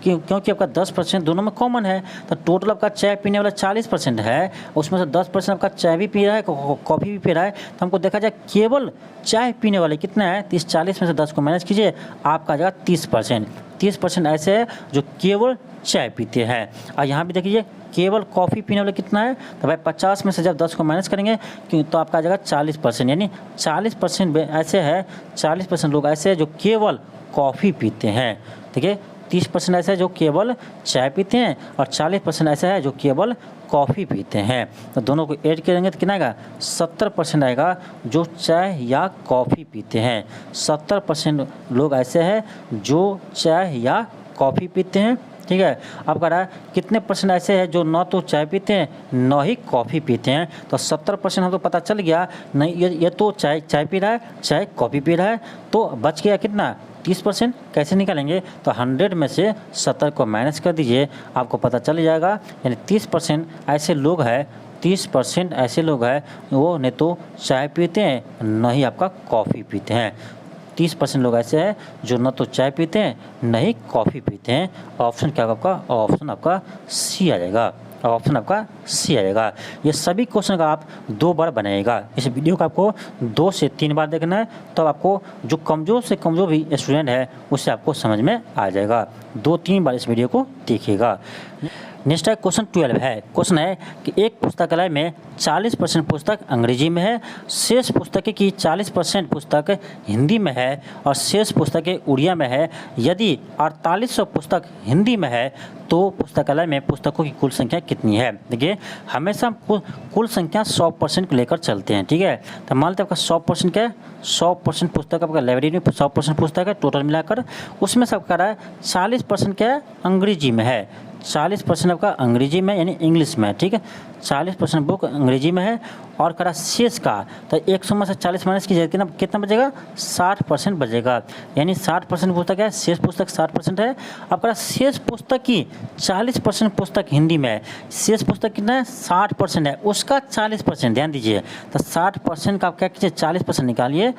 क्योंकि आपका 10% दोनों में कॉमन है। तो टोटल आपका चाय पीने वाला 40% है, उसमें से 10% आपका चाय भी पी रहा है, कॉफ़ी भी पी रहा है। तो हमको देखा जाए केवल चाय पीने वाले कितना है, तो इस 40 में से 10 को माइनस कीजिए, आपका आ जाएगा 30%। 30% ऐसे है जो केवल चाय पीते हैं। और यहाँ भी देखिए केवल कॉफ़ी पीने वाले कितना है, तो भाई 50 में से जब 10 को माइनस करेंगे तो आपका आ जाएगा 40%, यानी 40% ऐसे है, 40% लोग ऐसे हैं जो केवल कॉफ़ी पीते हैं। ठीक है, 30% ऐसे है जो केवल चाय पीते हैं और 40% ऐसा है जो केवल कॉफ़ी पीते हैं। तो दोनों को ऐड करेंगे तो कितना आएगा 70% आएगा जो चाय या कॉफ़ी पीते हैं। 70% लोग ऐसे हैं जो चाय या कॉफ़ी पीते हैं। ठीक है, अब कह रहा है कितने % ऐसे हैं जो न तो चाय पीते हैं न ही कॉफ़ी पीते हैं। तो 70% हम तो पता चल गया, नहीं ये तो चाय पी रहा है, चाय कॉफ़ी पी रहा है, तो बच गया कितना 30%। कैसे निकालेंगे, तो 100 में से 70 को माइनस कर दीजिए, आपको पता चल जाएगा। यानी 30% ऐसे लोग हैं, 30% ऐसे लोग हैं वो न तो चाय पीते हैं न ही आपका कॉफ़ी पीते हैं। 30% लोग ऐसे हैं जो न तो चाय पीते हैं न ही कॉफ़ी पीते हैं। ऑप्शन क्या होगा आपका, ऑप्शन आपका सी आ जाएगा, ऑप्शन आपका सी आ जाएगा। ये सभी क्वेश्चन का आप 2 बार बनाइएगा। इस वीडियो को आपको 2 से 3 बार देखना है, तो आपको जो कमज़ोर से कमज़ोर भी स्टूडेंट है उससे आपको समझ में आ जाएगा। 2-3 बार इस वीडियो को देखिएगा। नेक्स्ट है क्वेश्चन 12 है। क्वेश्चन है कि एक पुस्तकालय में 40% पुस्तक अंग्रेजी में है, शेष पुस्तकें की 40% पुस्तक हिंदी में है और शेष पुस्तकें उड़िया में है। यदि 4800 पुस्तक हिंदी में है तो पुस्तकालय में पुस्तकों की कुल संख्या कितनी है। देखिए हमेशा हम कुल संख्या 100% को लेकर चलते हैं, ठीक है। तो मान लेते हैं आपका 100% क्या है, 100% पुस्तक आपका लाइब्रेरी में 100% पुस्तक है टोटल मिलाकर, उसमें सब कह रहा है 40% क्या है अंग्रेजी में है, 40% आपका अंग्रेजी में यानी इंग्लिश में, ठीक है। 40% बुक अंग्रेजी में है और करा शेष का तो 100 में से 40 माइनस कीजिए कितना बचेगा, 60% बचेगा। यानी 60% पुस्तक है, शेष पुस्तक 60% है। अब करा शेष पुस्तक की 40% पुस्तक हिंदी में है, शेष पुस्तक कितना है 60% है, उसका 40% ध्यान दीजिए। तो 60% का आप क्या कीजिए 40% निकालिए,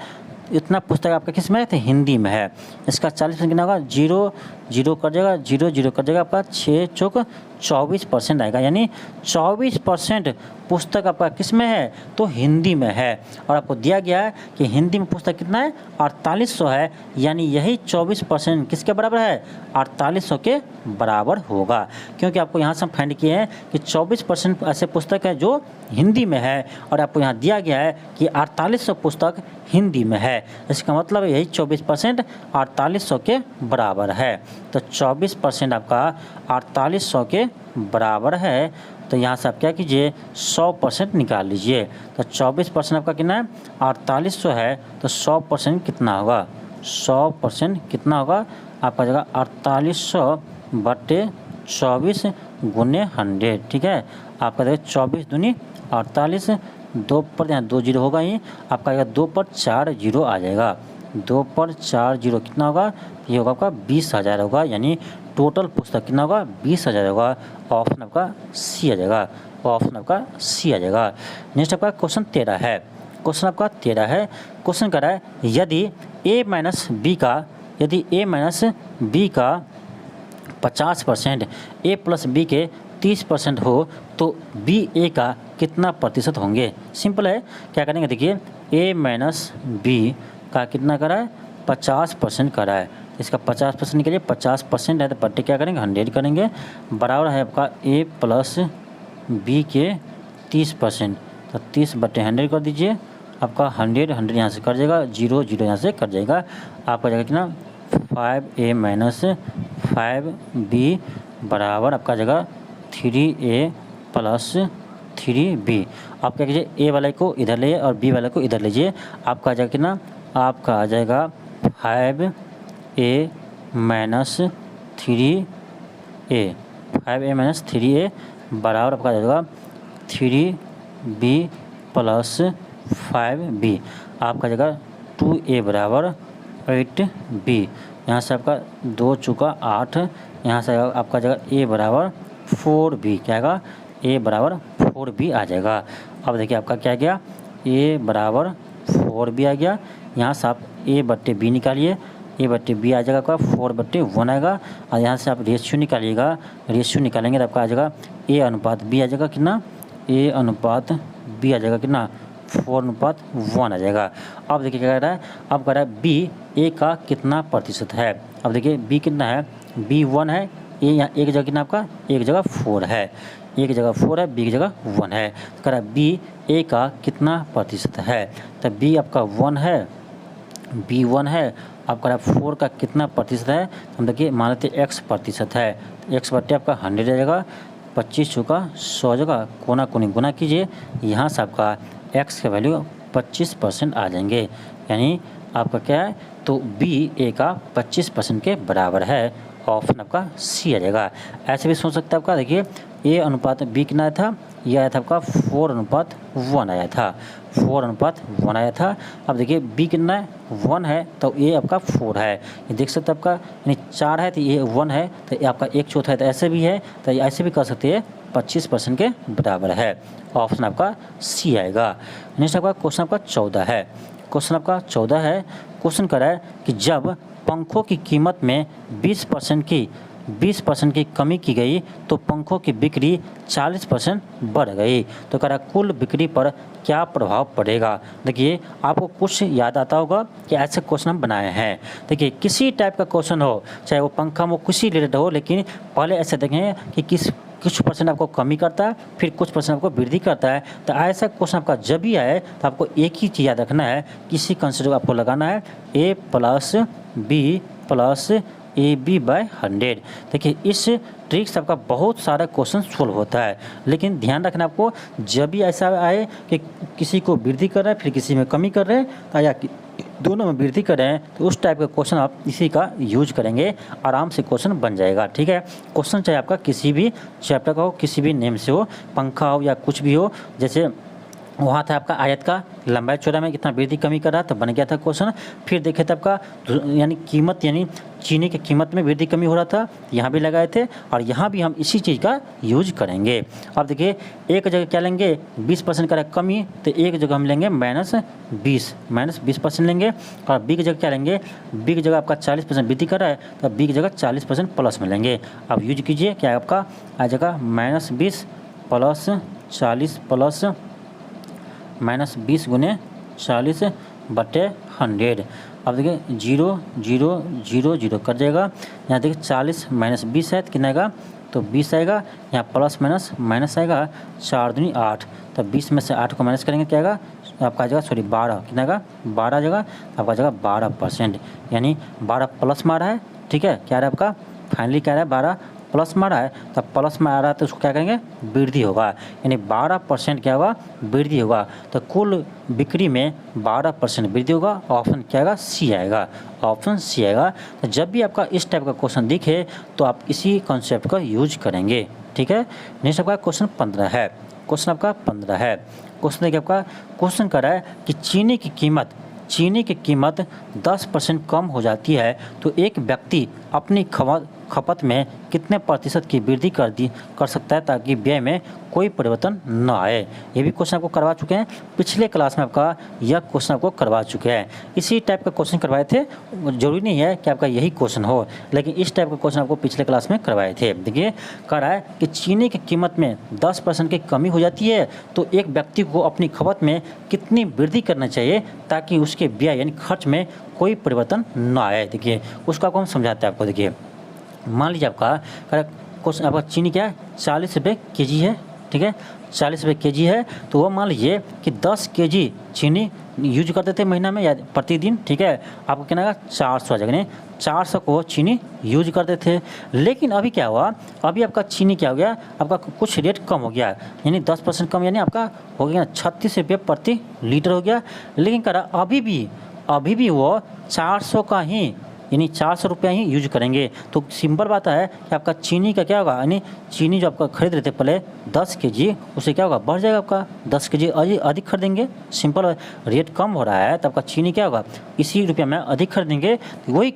इतना पुस्तक आपका किस में है तो हिंदी में है। इसका 40% कितना होगा, 0 0 कर जाएगा, 0 0 कर जाएगा, आपका 6 चौक 24% आएगा। यानी 24% पुस्तक आपका किस में है तो हिंदी में है। और आपको दिया गया है कि हिंदी में पुस्तक कितना है 4800 है, यानी यही 24% किसके बराबर है 4800 के बराबर होगा। क्योंकि आपको यहाँ से हम फाइंड किए हैं कि 24% ऐसे पुस्तक है जो हिंदी में है और आपको यहाँ दिया गया है कि 4800 पुस्तक हिंदी में है। इसका मतलब यही 24% 4800 के बराबर है। तो 24% आपका 4800 के बराबर है। तो यहाँ से आप क्या कीजिए 100% निकाल लीजिए। तो 24% आपका कितना है 4800 है, तो 100% कितना होगा, 100% कितना होगा आपका जगह 4800 बटे 24 गुने 100, ठीक है। आपका देखिए 24 दूनी 48, 2 पर यहाँ 2 जीरो होगा ही, आपका आएगा 2 पर 4 जीरो आ जाएगा, 2 पर 4 जीरो कितना होगा, ये होगा आपका 20,000 होगा। यानी टोटल पुस्तक कितना होगा 20,000 होगा। ऑप्शन आपका सी आ जाएगा, ऑप्शन आपका सी आ जाएगा। नेक्स्ट आपका क्वेश्चन 13 है। क्वेश्चन आपका 13 है। क्वेश्चन कर रहा है यदि a माइनस बी का 50% a प्लस बी के 30% हो तो बी ए का कितना प्रतिशत होंगे। सिंपल है, क्या करेंगे देखिए a माइनस बी का कितना करा है 50% करा है, इसका 50% निकलिए, 50% है तो बट्टे क्या करेंगे 100 करेंगे, बराबर है आपका a प्लस बी के 30%, तो 30 बट्टे 100 कर दीजिए, आपका 100 यहाँ से कर जाएगा, 0 0 यहाँ से कर जाएगा, आपका जाएगा कितना 5a माइनस 5b बराबर आपका जगह 3a प्लस 3b। आप क्या कीजिए a वाले को इधर ले और b वाले को इधर लीजिए, आपका आ जाएगा कितना, आपका आ जाएगा 5a minus 3a, 5a minus 3a बराबर आपका आ जाएगा 3b प्लस 5b, आपका जगह 2a बराबर 8b, यहाँ से आपका 2 चुका 8, यहाँ से आपका जगह a बराबर 4b, क्या आएगा a बराबर 4b आ जाएगा। अब देखिए आपका क्या गया a बराबर 4b आ गया, यहाँ से आप a बट्टे b निकालिए, a बट्टे b आ जाएगा आपका 4/1 आएगा, और यहाँ से आप रेशियो निकालिएगा, रेशियो निकालेंगे तो आपका आ जाएगा a अनुपात b आ जाएगा कितना, a अनुपात b आ जाएगा कितना 4:1 आ जाएगा। अब देखिए क्या कह रहा है, अब कह रहा है b a का कितना प्रतिशत है। अब देखिए b कितना है, b 1 है, a यहाँ एक जगह कितना आपका एक जगह 4 है, एक जगह 4 है, b की जगह 1 है, तो कह रहा है b a का कितना प्रतिशत है। तो b आपका 1 है, b 1 है, आपका 4 का कितना प्रतिशत है, हम देखिए मान लेते x प्रतिशत है, x बट्टे आपका 100 आ जाएगा, 25 चुका 100 जगह कोना कोनी गुना कीजिए, यहाँ से आपका x का वैल्यू 25% आ जाएंगे। यानी आपका क्या है तो b a का 25% के बराबर है, ऑप्शन आपका सी आ जाएगा। ऐसे भी सोच सकते हैं आपका, देखिए a अनुपात b कितना आया था, ये आया था आपका 4:1 आया था, 4:1 आया था। अब देखिए b कितना है 1 है, तो a आपका 4 है, ये देख सकते हैं आपका, यानी 4 है तो ये 1 है, तो ये आपका 1/4 है, तो ऐसे भी है, तो ऐसे भी कर सकते हैं 25% के बराबर है, ऑप्शन आपका सी आएगा। नेक्स्ट आपका क्वेश्चन आपका 14 है। क्वेश्चन आपका 14 है। क्वेश्चन कर रहा है कि जब पंखों की कीमत में 20% की कमी की गई तो पंखों की बिक्री 40% बढ़ गई, तो कह रहा कुल बिक्री पर क्या प्रभाव पड़ेगा। देखिए आपको कुछ याद आता होगा कि ऐसे क्वेश्चन हम बनाए हैं। देखिए किसी टाइप का क्वेश्चन हो, चाहे वो पंखा में किसी रिलेटेड हो, लेकिन पहले ऐसे देखें कि किस कुछ परसेंट आपको कमी करता है, फिर कुछ परसेंट आपको वृद्धि करता है। तो ऐसा क्वेश्चन आपका जब भी आए तो आपको एक ही चीज़ याद रखना है, किसी कंसेप्ट को आपको लगाना है a plus B plus A B by 100। देखिए इस ट्रिक से आपका बहुत सारा क्वेश्चन सोल्व होता है, लेकिन ध्यान रखना आपको जब भी ऐसा आए कि किसी को वृद्धि कर रहे हैं फिर किसी में कमी कर रहे हैं या दोनों में वृद्धि कर रहे हैं, तो उस टाइप का क्वेश्चन आप इसी का यूज करेंगे, आराम से क्वेश्चन बन जाएगा। ठीक है, क्वेश्चन चाहे आपका किसी भी चैप्टर का हो, किसी भी नेम से हो, पंखा हो या कुछ भी हो। जैसे वहाँ था आपका आयत का लंबाई चौड़ाई में कितना वृद्धि कमी कर रहा तो बन गया था क्वेश्चन। फिर देखे थे आपका यानी कीमत यानी चीनी की कीमत में वृद्धि कमी हो रहा था, यहाँ भी लगाए थे और यहाँ भी हम इसी चीज़ का यूज करेंगे। अब देखिए एक जगह क्या लेंगे 20% का कमी, तो एक जगह हम लेंगे -20% लेंगे। और बी की जगह क्या लेंगे, बी की जगह आपका 40% वृद्धि कर रहा है तो बी की जगह 40% प्लस में लेंगे। अब यूज कीजिए क्या आपका आ जाएगा -20 प्लस 40 प्लस -20 गुने 40 बटे 100। अब देखिए 0 0 0 0 कर जाएगा। यहाँ देखिए 40 -20 है तो कितना आएगा, तो 20 आएगा। यहाँ प्लस माइनस आएगा, 4 दूनी 8, तो 20 में से 8 को माइनस करेंगे क्या आएगा, आपका आ जाएगा 12, कितना आएगा 12 आ जाएगा, आपका आ जाएगा 12%, यानी 12 प्लस में आ रहा है। ठीक है, क्या आ रहा है आपका फाइनली क्या आ रहा है 12 प्लस में आ रहा है, तब प्लस में आ रहा है तो उसको क्या करेंगे वृद्धि होगा, यानी 12% क्या होगा वृद्धि होगा। तो कुल बिक्री में 12% वृद्धि होगा। ऑप्शन क्या आएगा सी आएगा, ऑप्शन सी आएगा। तो जब भी आपका इस टाइप का क्वेश्चन दिखे तो आप इसी कॉन्सेप्ट का यूज करेंगे। ठीक है, नेक्स्ट आपका क्वेश्चन 15 है। क्वेश्चन आपका 15 है। क्वेश्चन देखिए आपका क्वेश्चन कर रहा है कि चीनी की कीमत 10% कम हो जाती है तो एक व्यक्ति अपनी खपत में कितने प्रतिशत की वृद्धि कर सकता है ताकि व्यय में कोई परिवर्तन न आए। ये भी क्वेश्चन आपको करवा चुके हैं, पिछले क्लास में आपका यह क्वेश्चन आपको करवा चुके हैं। इसी टाइप का क्वेश्चन करवाए थे, जरूरी नहीं है कि आपका यही क्वेश्चन हो, लेकिन इस टाइप का क्वेश्चन आपको पिछले क्लास में करवाए थे। देखिए कह रहा है कि चीनी की कीमत में 10% की कमी हो जाती है तो एक व्यक्ति को अपनी खपत में कितनी वृद्धि करना चाहिए ताकि उसके व्यय यानी खर्च में कोई परिवर्तन न आए। देखिए उसको आपको हम समझाते हैं आपको। देखिए मान लीजिए आपका क्वेश्चन आपका चीनी क्या है 40 रुपये केजी है। ठीक है, 40 रुपये केजी है तो वो मान लीजिए कि 10 केजी चीनी यूज करते थे महीना में या प्रतिदिन। ठीक है, आपको कितना आएगा 400 आ जाएगा, 400 को चीनी यूज करते थे। लेकिन अभी क्या हुआ, अभी आपका चीनी क्या हो गया, आपका कुछ रेट कम हो गया, यानी 10% कम, यानी आपका हो गया 36 रुपये प्रति लीटर हो गया। लेकिन कह रहा अभी भी वो 400 का ही यानी 400 रुपया ही यूज करेंगे। तो सिंपल बात है कि आपका चीनी का क्या होगा, यानी चीनी जो आपका खरीद रहे थे पहले 10 केजी, उसे क्या होगा बढ़ जाएगा, आपका 10 केजी अधिक खरीदेंगे। सिंपल रेट कम हो रहा है तो आपका चीनी क्या होगा इसी रुपया में अधिक खरीदेंगे। वही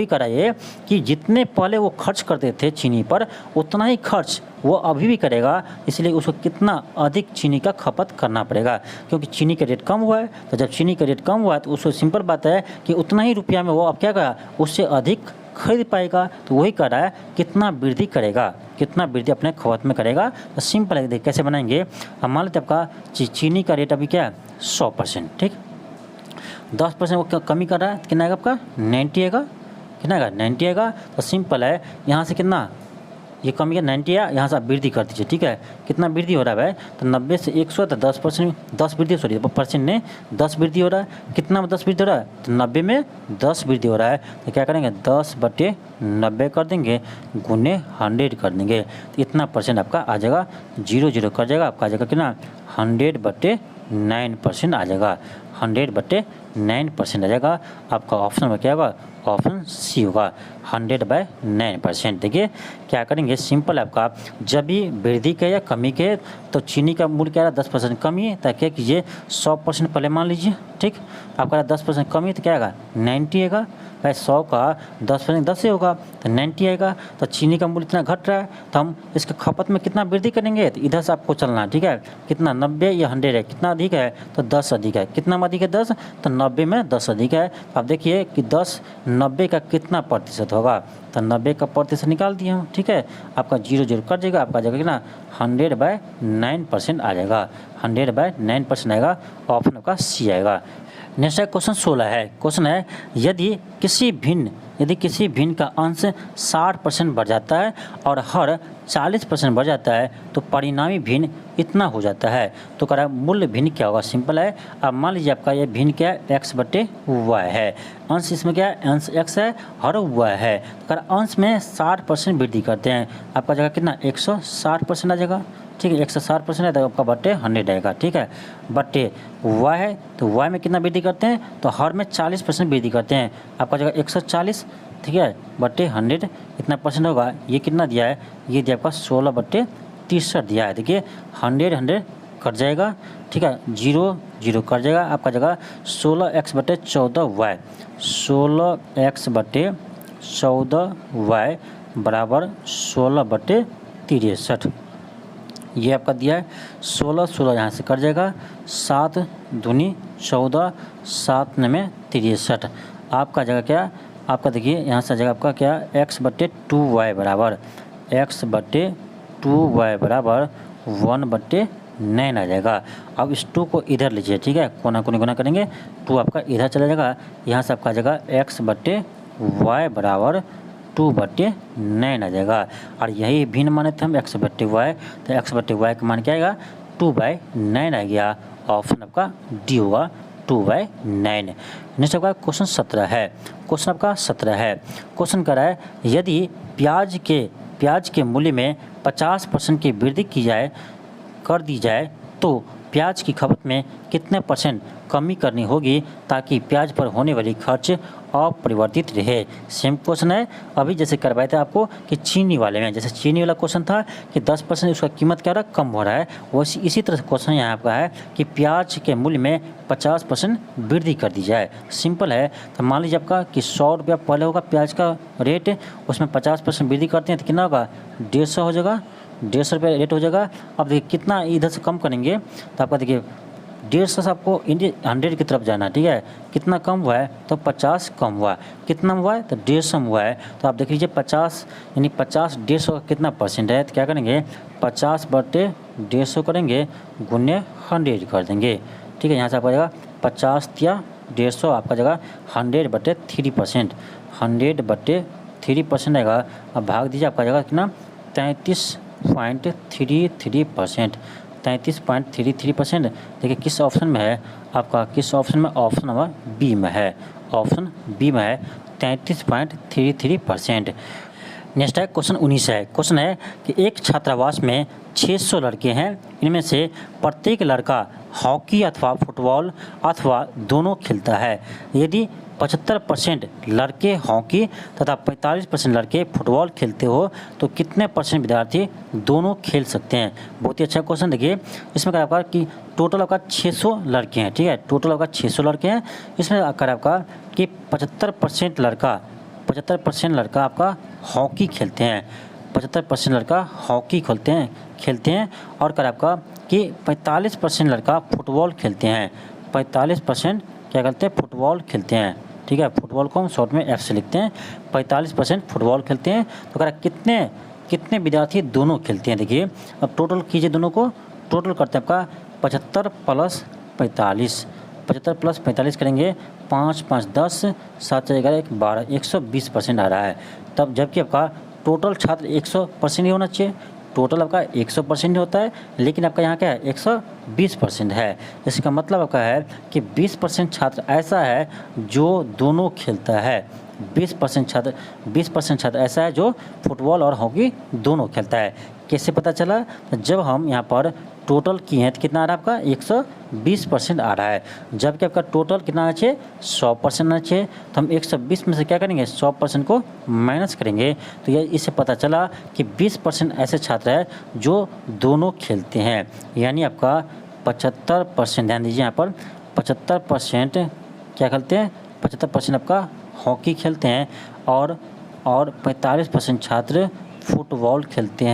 कह रहा है कि जितने पहले वो खर्च करते थे चीनी पर उतना ही खर्च वो अभी भी करेगा, इसलिए उसको कितना अधिक चीनी का खपत करना पड़ेगा, क्योंकि चीनी का रेट कम हुआ है। तो जब चीनी का रेट कम हुआ है तो उसको सिंपल बात है कि उतना ही रुपया में वो अब क्या करेगा उससे अधिक खरीद पाएगा। तो वही कह रहा है कितना वृद्धि करेगा, कितना वृद्धि अपने खपत में करेगा। तो सिंपल है, कैसे बनाएंगे। अब मान लेते आपका चीनी का रेट अभी क्या है 100%। ठीक, 10% वो कमी कर रहा है, कितना आएगा आपका 90 आएगा, कितना आएगा 90 आएगा। तो सिंपल है, यहाँ से कितना ये कमी है 90 है, यहाँ से आप वृद्धि कर दीजिए। ठीक है, कितना वृद्धि हो रहा है भाई, तो 90 से 100 तो 10% वृद्धि, सॉरी परसेंट ने 10 वृद्धि हो रहा है। कितना में 10 वृद्धि हो रहा है, तो 90 में 10 वृद्धि हो रहा है। तो क्या करेंगे 10/90 कर देंगे गुने 100 कर देंगे, तो इतना परसेंट आपका आ जाएगा, 0 0 कर जाएगा, आपका आ जाएगा कितना 100/9% आ जाएगा, 100/9% आ जाएगा। आपका ऑप्शन में क्या होगा, ऑप्शन सी होगा 100/9%। देखिए क्या करेंगे, सिंपल आपका जब भी वृद्धि के या कमी के तो चीनी का मूल्य क्या है 10% कमी है, तो क्या कीजिए 100% पहले मान लीजिए। ठीक, आपका 10% कमी तो क्या आएगा 90 आएगा भाई, 100 का 10% 10 ही होगा तो 90 आएगा। तो चीनी का मूल्य इतना घट रहा है तो हम इसके खपत में कितना वृद्धि करेंगे, तो इधर से आपको चलना है। ठीक है, कितना 90 या 100 है, कितना अधिक है तो 10 अधिक है, कितना अधिक है 10, तो 90 में 10 अधिक है। आप देखिए कि 10 90 का कितना प्रतिशत होगा, तो 90 का प्रतिशत निकाल दिए हम। ठीक है, आपका 0 0 कर जाएगा, आपका जाएगा कितना 100/9% आ जाएगा, 100/9% आएगा, ऑप्शन आपका सी आएगा। नेक्स्ट है क्वेश्चन 16 है। क्वेश्चन है यदि किसी भिन्न का अंश 60% बढ़ जाता है और हर 40% बढ़ जाता है तो परिणामी भिन्न इतना हो जाता है, तो कह रहा है मूल्य भिन्न क्या होगा। सिंपल है। अब मान लीजिए आपका ये भिन्न क्या है, x बटे वाई है। अंश इसमें क्या है, अंश x है और y है। तो कह रहा अंश में 60% वृद्धि करते हैं, आपका जगह कितना 160% आ जाएगा। ठीक है, 160% है तो आपका बटे 100 आएगा। ठीक है, बटे y है तो y में कितना वृद्धि करते हैं, तो हर में 40% वृद्धि करते हैं, आपका जगह 140। ठीक है, बटे 100 इतना परसेंट होगा। ये कितना दिया है, ये दिया आपका 16 बटे 63 दिया है। देखिए 100 कट जाएगा। ठीक है, 0 0 कट जाएगा, आपका जगह 16x बटे 14y, 16x बटे 14y बराबर 16 बटे 63। ये आपका दिया है 16 यहाँ से कट जाएगा, 7 दूनी 14, 7 में 63। आपका जगह क्या, आपका देखिए यहाँ से जगह आपका क्या x बटे 2y बराबर 1 बटे 9 आ जाएगा। अब इस 2 को इधर लीजिए। ठीक है, कोना कोनी गुना करेंगे, 2 आपका इधर चला जाएगा, यहाँ से आपका जगह x बटे y बराबर 2 बटे 9 आ जाएगा। और यही भिन्न माने थे हम x बटे y, तो x बटे y का मान क्या आएगा 2/9 आ गया। ऑप्शन आपका डी होगा 2/9। नेक्स्ट आपका क्वेश्चन 17 है। क्वेश्चन आपका 17 है। क्वेश्चन कर रहा है यदि प्याज के मूल्य में 50% की वृद्धि कर दी जाए तो प्याज की खपत में कितने % कमी करनी होगी ताकि प्याज पर होने वाली खर्च अपरिवर्तित रहे। सेम क्वेश्चन है, अभी जैसे करवाए थे आपको कि चीनी वाले में, जैसे चीनी वाला क्वेश्चन था कि 10% उसका कीमत क्या हो रहा है, कम हो रहा है, वैसे इसी तरह क्वेश्चन यहाँ आपका है कि प्याज के मूल्य में 50% वृद्धि कर दी जाए। सिंपल है। तो मान लीजिए आपका कि 100 रुपया पहले होगा प्याज का रेट, उसमें 50% वृद्धि करते हैं तो कितना होगा 150 हो जाएगा, 150 रुपये रेट हो जाएगा। अब देखिए कितना इधर से कम करेंगे तो आपका देखिए 150 से आपको 100 की तरफ जाना है। ठीक है, कितना कम हुआ है तो 50 कम हुआ है, कितना हुआ है तो 150 हुआ है। तो आप देख लीजिए 50 यानी 50 150 का कितना % है, तो क्या करेंगे 50 बटे 150 करेंगे गुने 100 कर देंगे। ठीक है, यहाँ से आपका जगह 50 या 150 आपका जगह 100 बटे 3%, 100 बटे 3% आएगा। अब भाग दीजिए, आपका जगह कितना 33.33%, 33.33%। देखिए किस ऑप्शन में है आपका, किस ऑप्शन में, ऑप्शन नंबर बी में है, ऑप्शन बी में है 33.33%। नेक्स्ट है क्वेश्चन 19 है। क्वेश्चन है कि एक छात्रावास में 600 लड़के हैं, इनमें से प्रत्येक लड़का हॉकी अथवा फुटबॉल अथवा दोनों खेलता है। यदि 75% लड़के हॉकी तथा 45% लड़के फुटबॉल खेलते हो तो कितने % विद्यार्थी दोनों खेल सकते हैं। बहुत ही अच्छा क्वेश्चन। देखिए इसमें क्या आपका कि टोटल आपका 600 लड़के हैं। ठीक है, टोटल आपका 600 लड़के हैं। इसमें क्या आपका कि 75% लड़का आपका हॉकी खेलते हैं, 75% लड़का हॉकी खेलते हैं और क्या आपका कि 45% लड़का फुटबॉल खेलते हैं, 45% क्या करते हैं फुटबॉल खेलते हैं। ठीक है, फुटबॉल को हम शॉर्ट में F से लिखते हैं, 45% फुटबॉल खेलते हैं। तो कह कितने विद्यार्थी दोनों खेलते हैं। देखिए अब टोटल कीजिए, दोनों को टोटल करते हैं आपका 75 + 45, 75 + 45 करेंगे 5 5 10 7 11 1 12, 120% आ रहा है। तब जबकि आपका टोटल छात्र 100% ही होना चाहिए, टोटल आपका 100% ही होता है, लेकिन आपका यहाँ क्या है 120% है। इसका मतलब आपका है कि 20% छात्र ऐसा है जो दोनों खेलता है, 20% छात्र ऐसा है जो फुटबॉल और हॉकी दोनों खेलता है। कैसे पता चला, जब हम यहाँ पर टोटल किए हैं तो कितना आ रहा है आपका 120% आ रहा है, जबकि आपका टोटल कितना आना चाहिए 100% आना चाहिए। तो हम 120 में से क्या करेंगे 100% को माइनस करेंगे, तो ये इससे पता चला कि 20% ऐसे छात्र हैं जो दोनों खेलते हैं। यानी आपका 75%, ध्यान दीजिए यहाँ पर 75% क्या खेलते हैं, 75% आपका हॉकी खेलते हैं और 45% छात्र फुटबॉल खेलते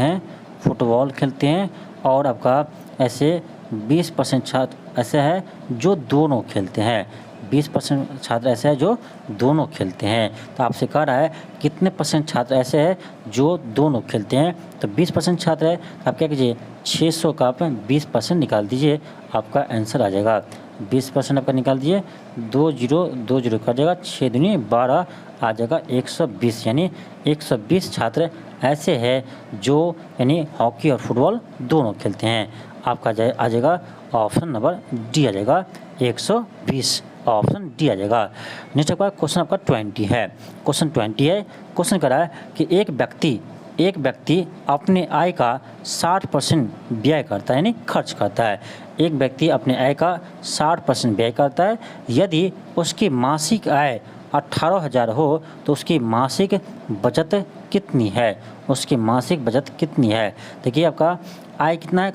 हैं और आपका ऐसे 20% छात्र ऐसे है जो दोनों खेलते हैं, 20% छात्र ऐसे है जो दोनों खेलते हैं। तो आपसे कह रहा है कितने % छात्र ऐसे हैं जो दोनों खेलते हैं, तो 20% छात्र है। आप क्या कीजिए 600 का आप 20% निकाल दीजिए, आपका आंसर आ जाएगा। 20% आपका निकाल दिए, 2 जीरो 2 जीरो कट जाएगा, 6 दूनी 12 आ जाएगा 120, यानी 120 छात्र ऐसे हैं जो यानी हॉकी और फुटबॉल दोनों खेलते हैं। आपका आ जाएगा ऑप्शन नंबर डी आ जाएगा 120, ऑप्शन डी आ जाएगा। नेक्स्ट आपका क्वेश्चन आपका 20 है। क्वेश्चन 20 है, क्वेश्चन करा है कि एक व्यक्ति अपने आय का 60% व्यय करता है, यानी खर्च करता है। एक व्यक्ति अपने आय का 60% व्यय करता है। यदि उसकी मासिक आय 18,000 हो तो उसकी मासिक बचत कितनी है? उसकी मासिक बचत कितनी है? देखिए आपका आय कितना है,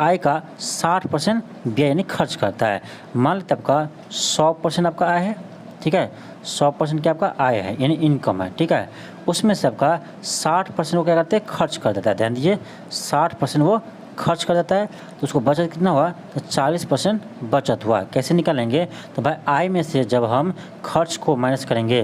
आय का 60% व्यय यानी खर्च करता है। मान लेते आपका 100% आपका आय है, ठीक है, 100% क्या आपका आय है यानी इनकम है, ठीक है। उसमें से आपका 60% वो क्या करते हैं, खर्च कर देता है। ध्यान दीजिए 60% वो खर्च कर देता है, तो उसको बचत कितना हुआ, तो 40% बचत हुआ। कैसे निकालेंगे, तो भाई आय में से जब हम खर्च को माइनस करेंगे,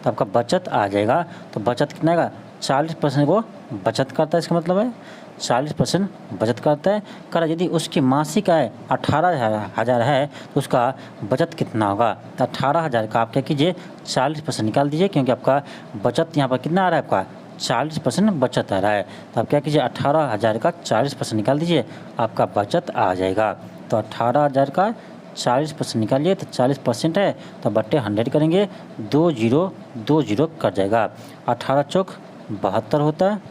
तो आपका बचत आ जाएगा। तो बचत कितना आएगा, 40% वो बचत करता है, इसका मतलब है 40% बचत करता है। कर यदि उसकी मासिक आय 18,000 है तो उसका बचत कितना होगा, तो 18,000 का आप क्या कीजिए 40% निकाल दीजिए, क्योंकि आपका बचत यहाँ पर कितना आ रहा है, आपका 40% बचत आ रहा है। तो आप क्या कीजिए 18,000 का 40% निकाल दीजिए, आपका बचत आ जाएगा। तो 18,000 का 40% निकालिए, तो 40% है तो बट्टे 100 करेंगे, 2 जीरो 2 जीरो कट जाएगा। 18 चौक 72 होता है,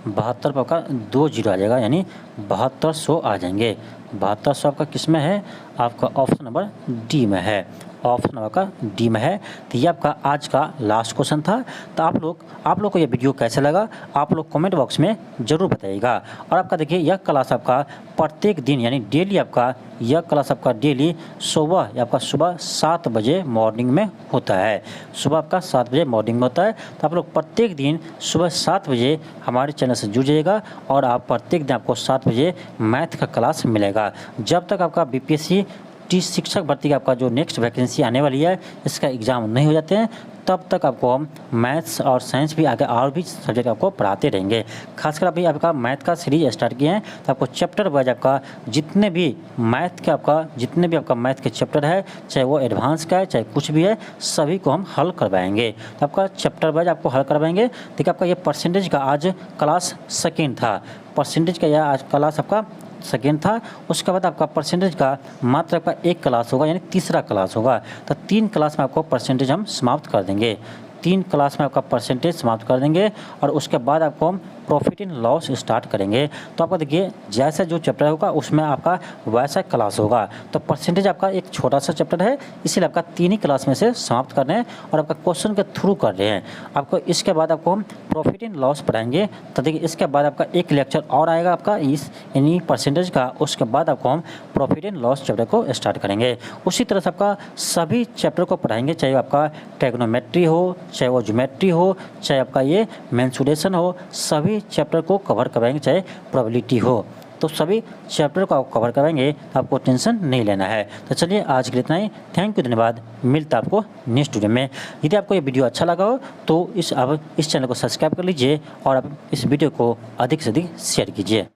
72 पर आपका 2 जीरो आ जाएगा, यानी 7200 आ जाएंगे। 7200 आपका किस में है, आपका ऑप्शन नंबर डी में है, ऑप्शन नंबर का डी में है। तो ये आपका आज का लास्ट क्वेश्चन था। तो आप लोग को ये वीडियो कैसे लगा, आप लोग कमेंट बॉक्स में ज़रूर बताइएगा। और आपका देखिए यह क्लास आपका प्रत्येक दिन यानी डेली आपका यह क्लास आपका डेली सुबह 7 बजे मॉर्निंग में होता है। सुबह आपका 7 बजे मॉर्निंग में होता है। तो आप लोग प्रत्येक दिन सुबह 7 बजे हमारे चैनल से जुड़ जाइएगा और आप प्रत्येक दिन आपको 7 बजे मैथ का क्लास मिलेगा। जब तक आपका बीपीएससी शिक्षक भर्ती का आपका जो नेक्स्ट वैकेंसी आने वाली है इसका एग्ज़ाम नहीं हो जाते हैं, तब तक आपको हम मैथ्स और साइंस भी आगे और भी सब्जेक्ट आपको पढ़ाते रहेंगे। खासकर अभी आपका मैथ का सीरीज स्टार्ट किए हैं, तो आपको चैप्टर वाइज आपका जितने भी आपका मैथ के चैप्टर है, चाहे वो एडवांस का है चाहे कुछ भी है, सभी को हम हल करवाएंगे। तो आपका चैप्टर वाइज आपको हल करवाएंगे। देखिए आपका ये परसेंटेज का आज क्लास सेकेंड था, परसेंटेज का यह आज क्लास आपका सेकेंड था। उसके बाद आपका परसेंटेज का मात्र आपका एक क्लास होगा, यानी तीसरा क्लास होगा। तो 3 क्लास में आपको परसेंटेज हम समाप्त कर देंगे, 3 क्लास में आपका परसेंटेज समाप्त कर देंगे। और उसके बाद आपको हम प्रॉफिट एंड लॉस स्टार्ट करेंगे। तो आपका देखिए जैसा जो चैप्टर होगा उसमें आपका वैसा क्लास होगा। तो परसेंटेज आपका एक छोटा सा चैप्टर है, इसीलिए आपका 3 ही क्लास में से समाप्त कर रहे हैं और आपका क्वेश्चन के थ्रू कर रहे हैं। आपको इसके बाद आपको हम प्रॉफिट एंड लॉस पढ़ाएंगे। तो देखिए इसके बाद आपका एक लेक्चर और आएगा आपका इस यानी परसेंटेज का, उसके बाद आपको हम प्रॉफिट एंड लॉस चैप्टर को स्टार्ट करेंगे। उसी तरह से आपका सभी चैप्टर को पढ़ाएंगे, चाहे आपका ट्रिग्नोमेट्री हो, चाहे वो ज्योमेट्री हो, चाहे आपका ये मेंसुरेशन हो, सभी चैप्टर को कवर कराएंगे, चाहे प्रोबेबिलिटी हो, तो सभी चैप्टर को आप कवर कराएंगे। तो आपको टेंशन नहीं लेना है। तो चलिए आज के लिए इतना ही, थैंक यू, धन्यवाद। मिलता है आपको नेक्स्ट वीडियो में। यदि आपको ये वीडियो अच्छा लगा हो तो इस चैनल को सब्सक्राइब कर लीजिए और आप इस वीडियो को अधिक से अधिक शेयर कीजिए।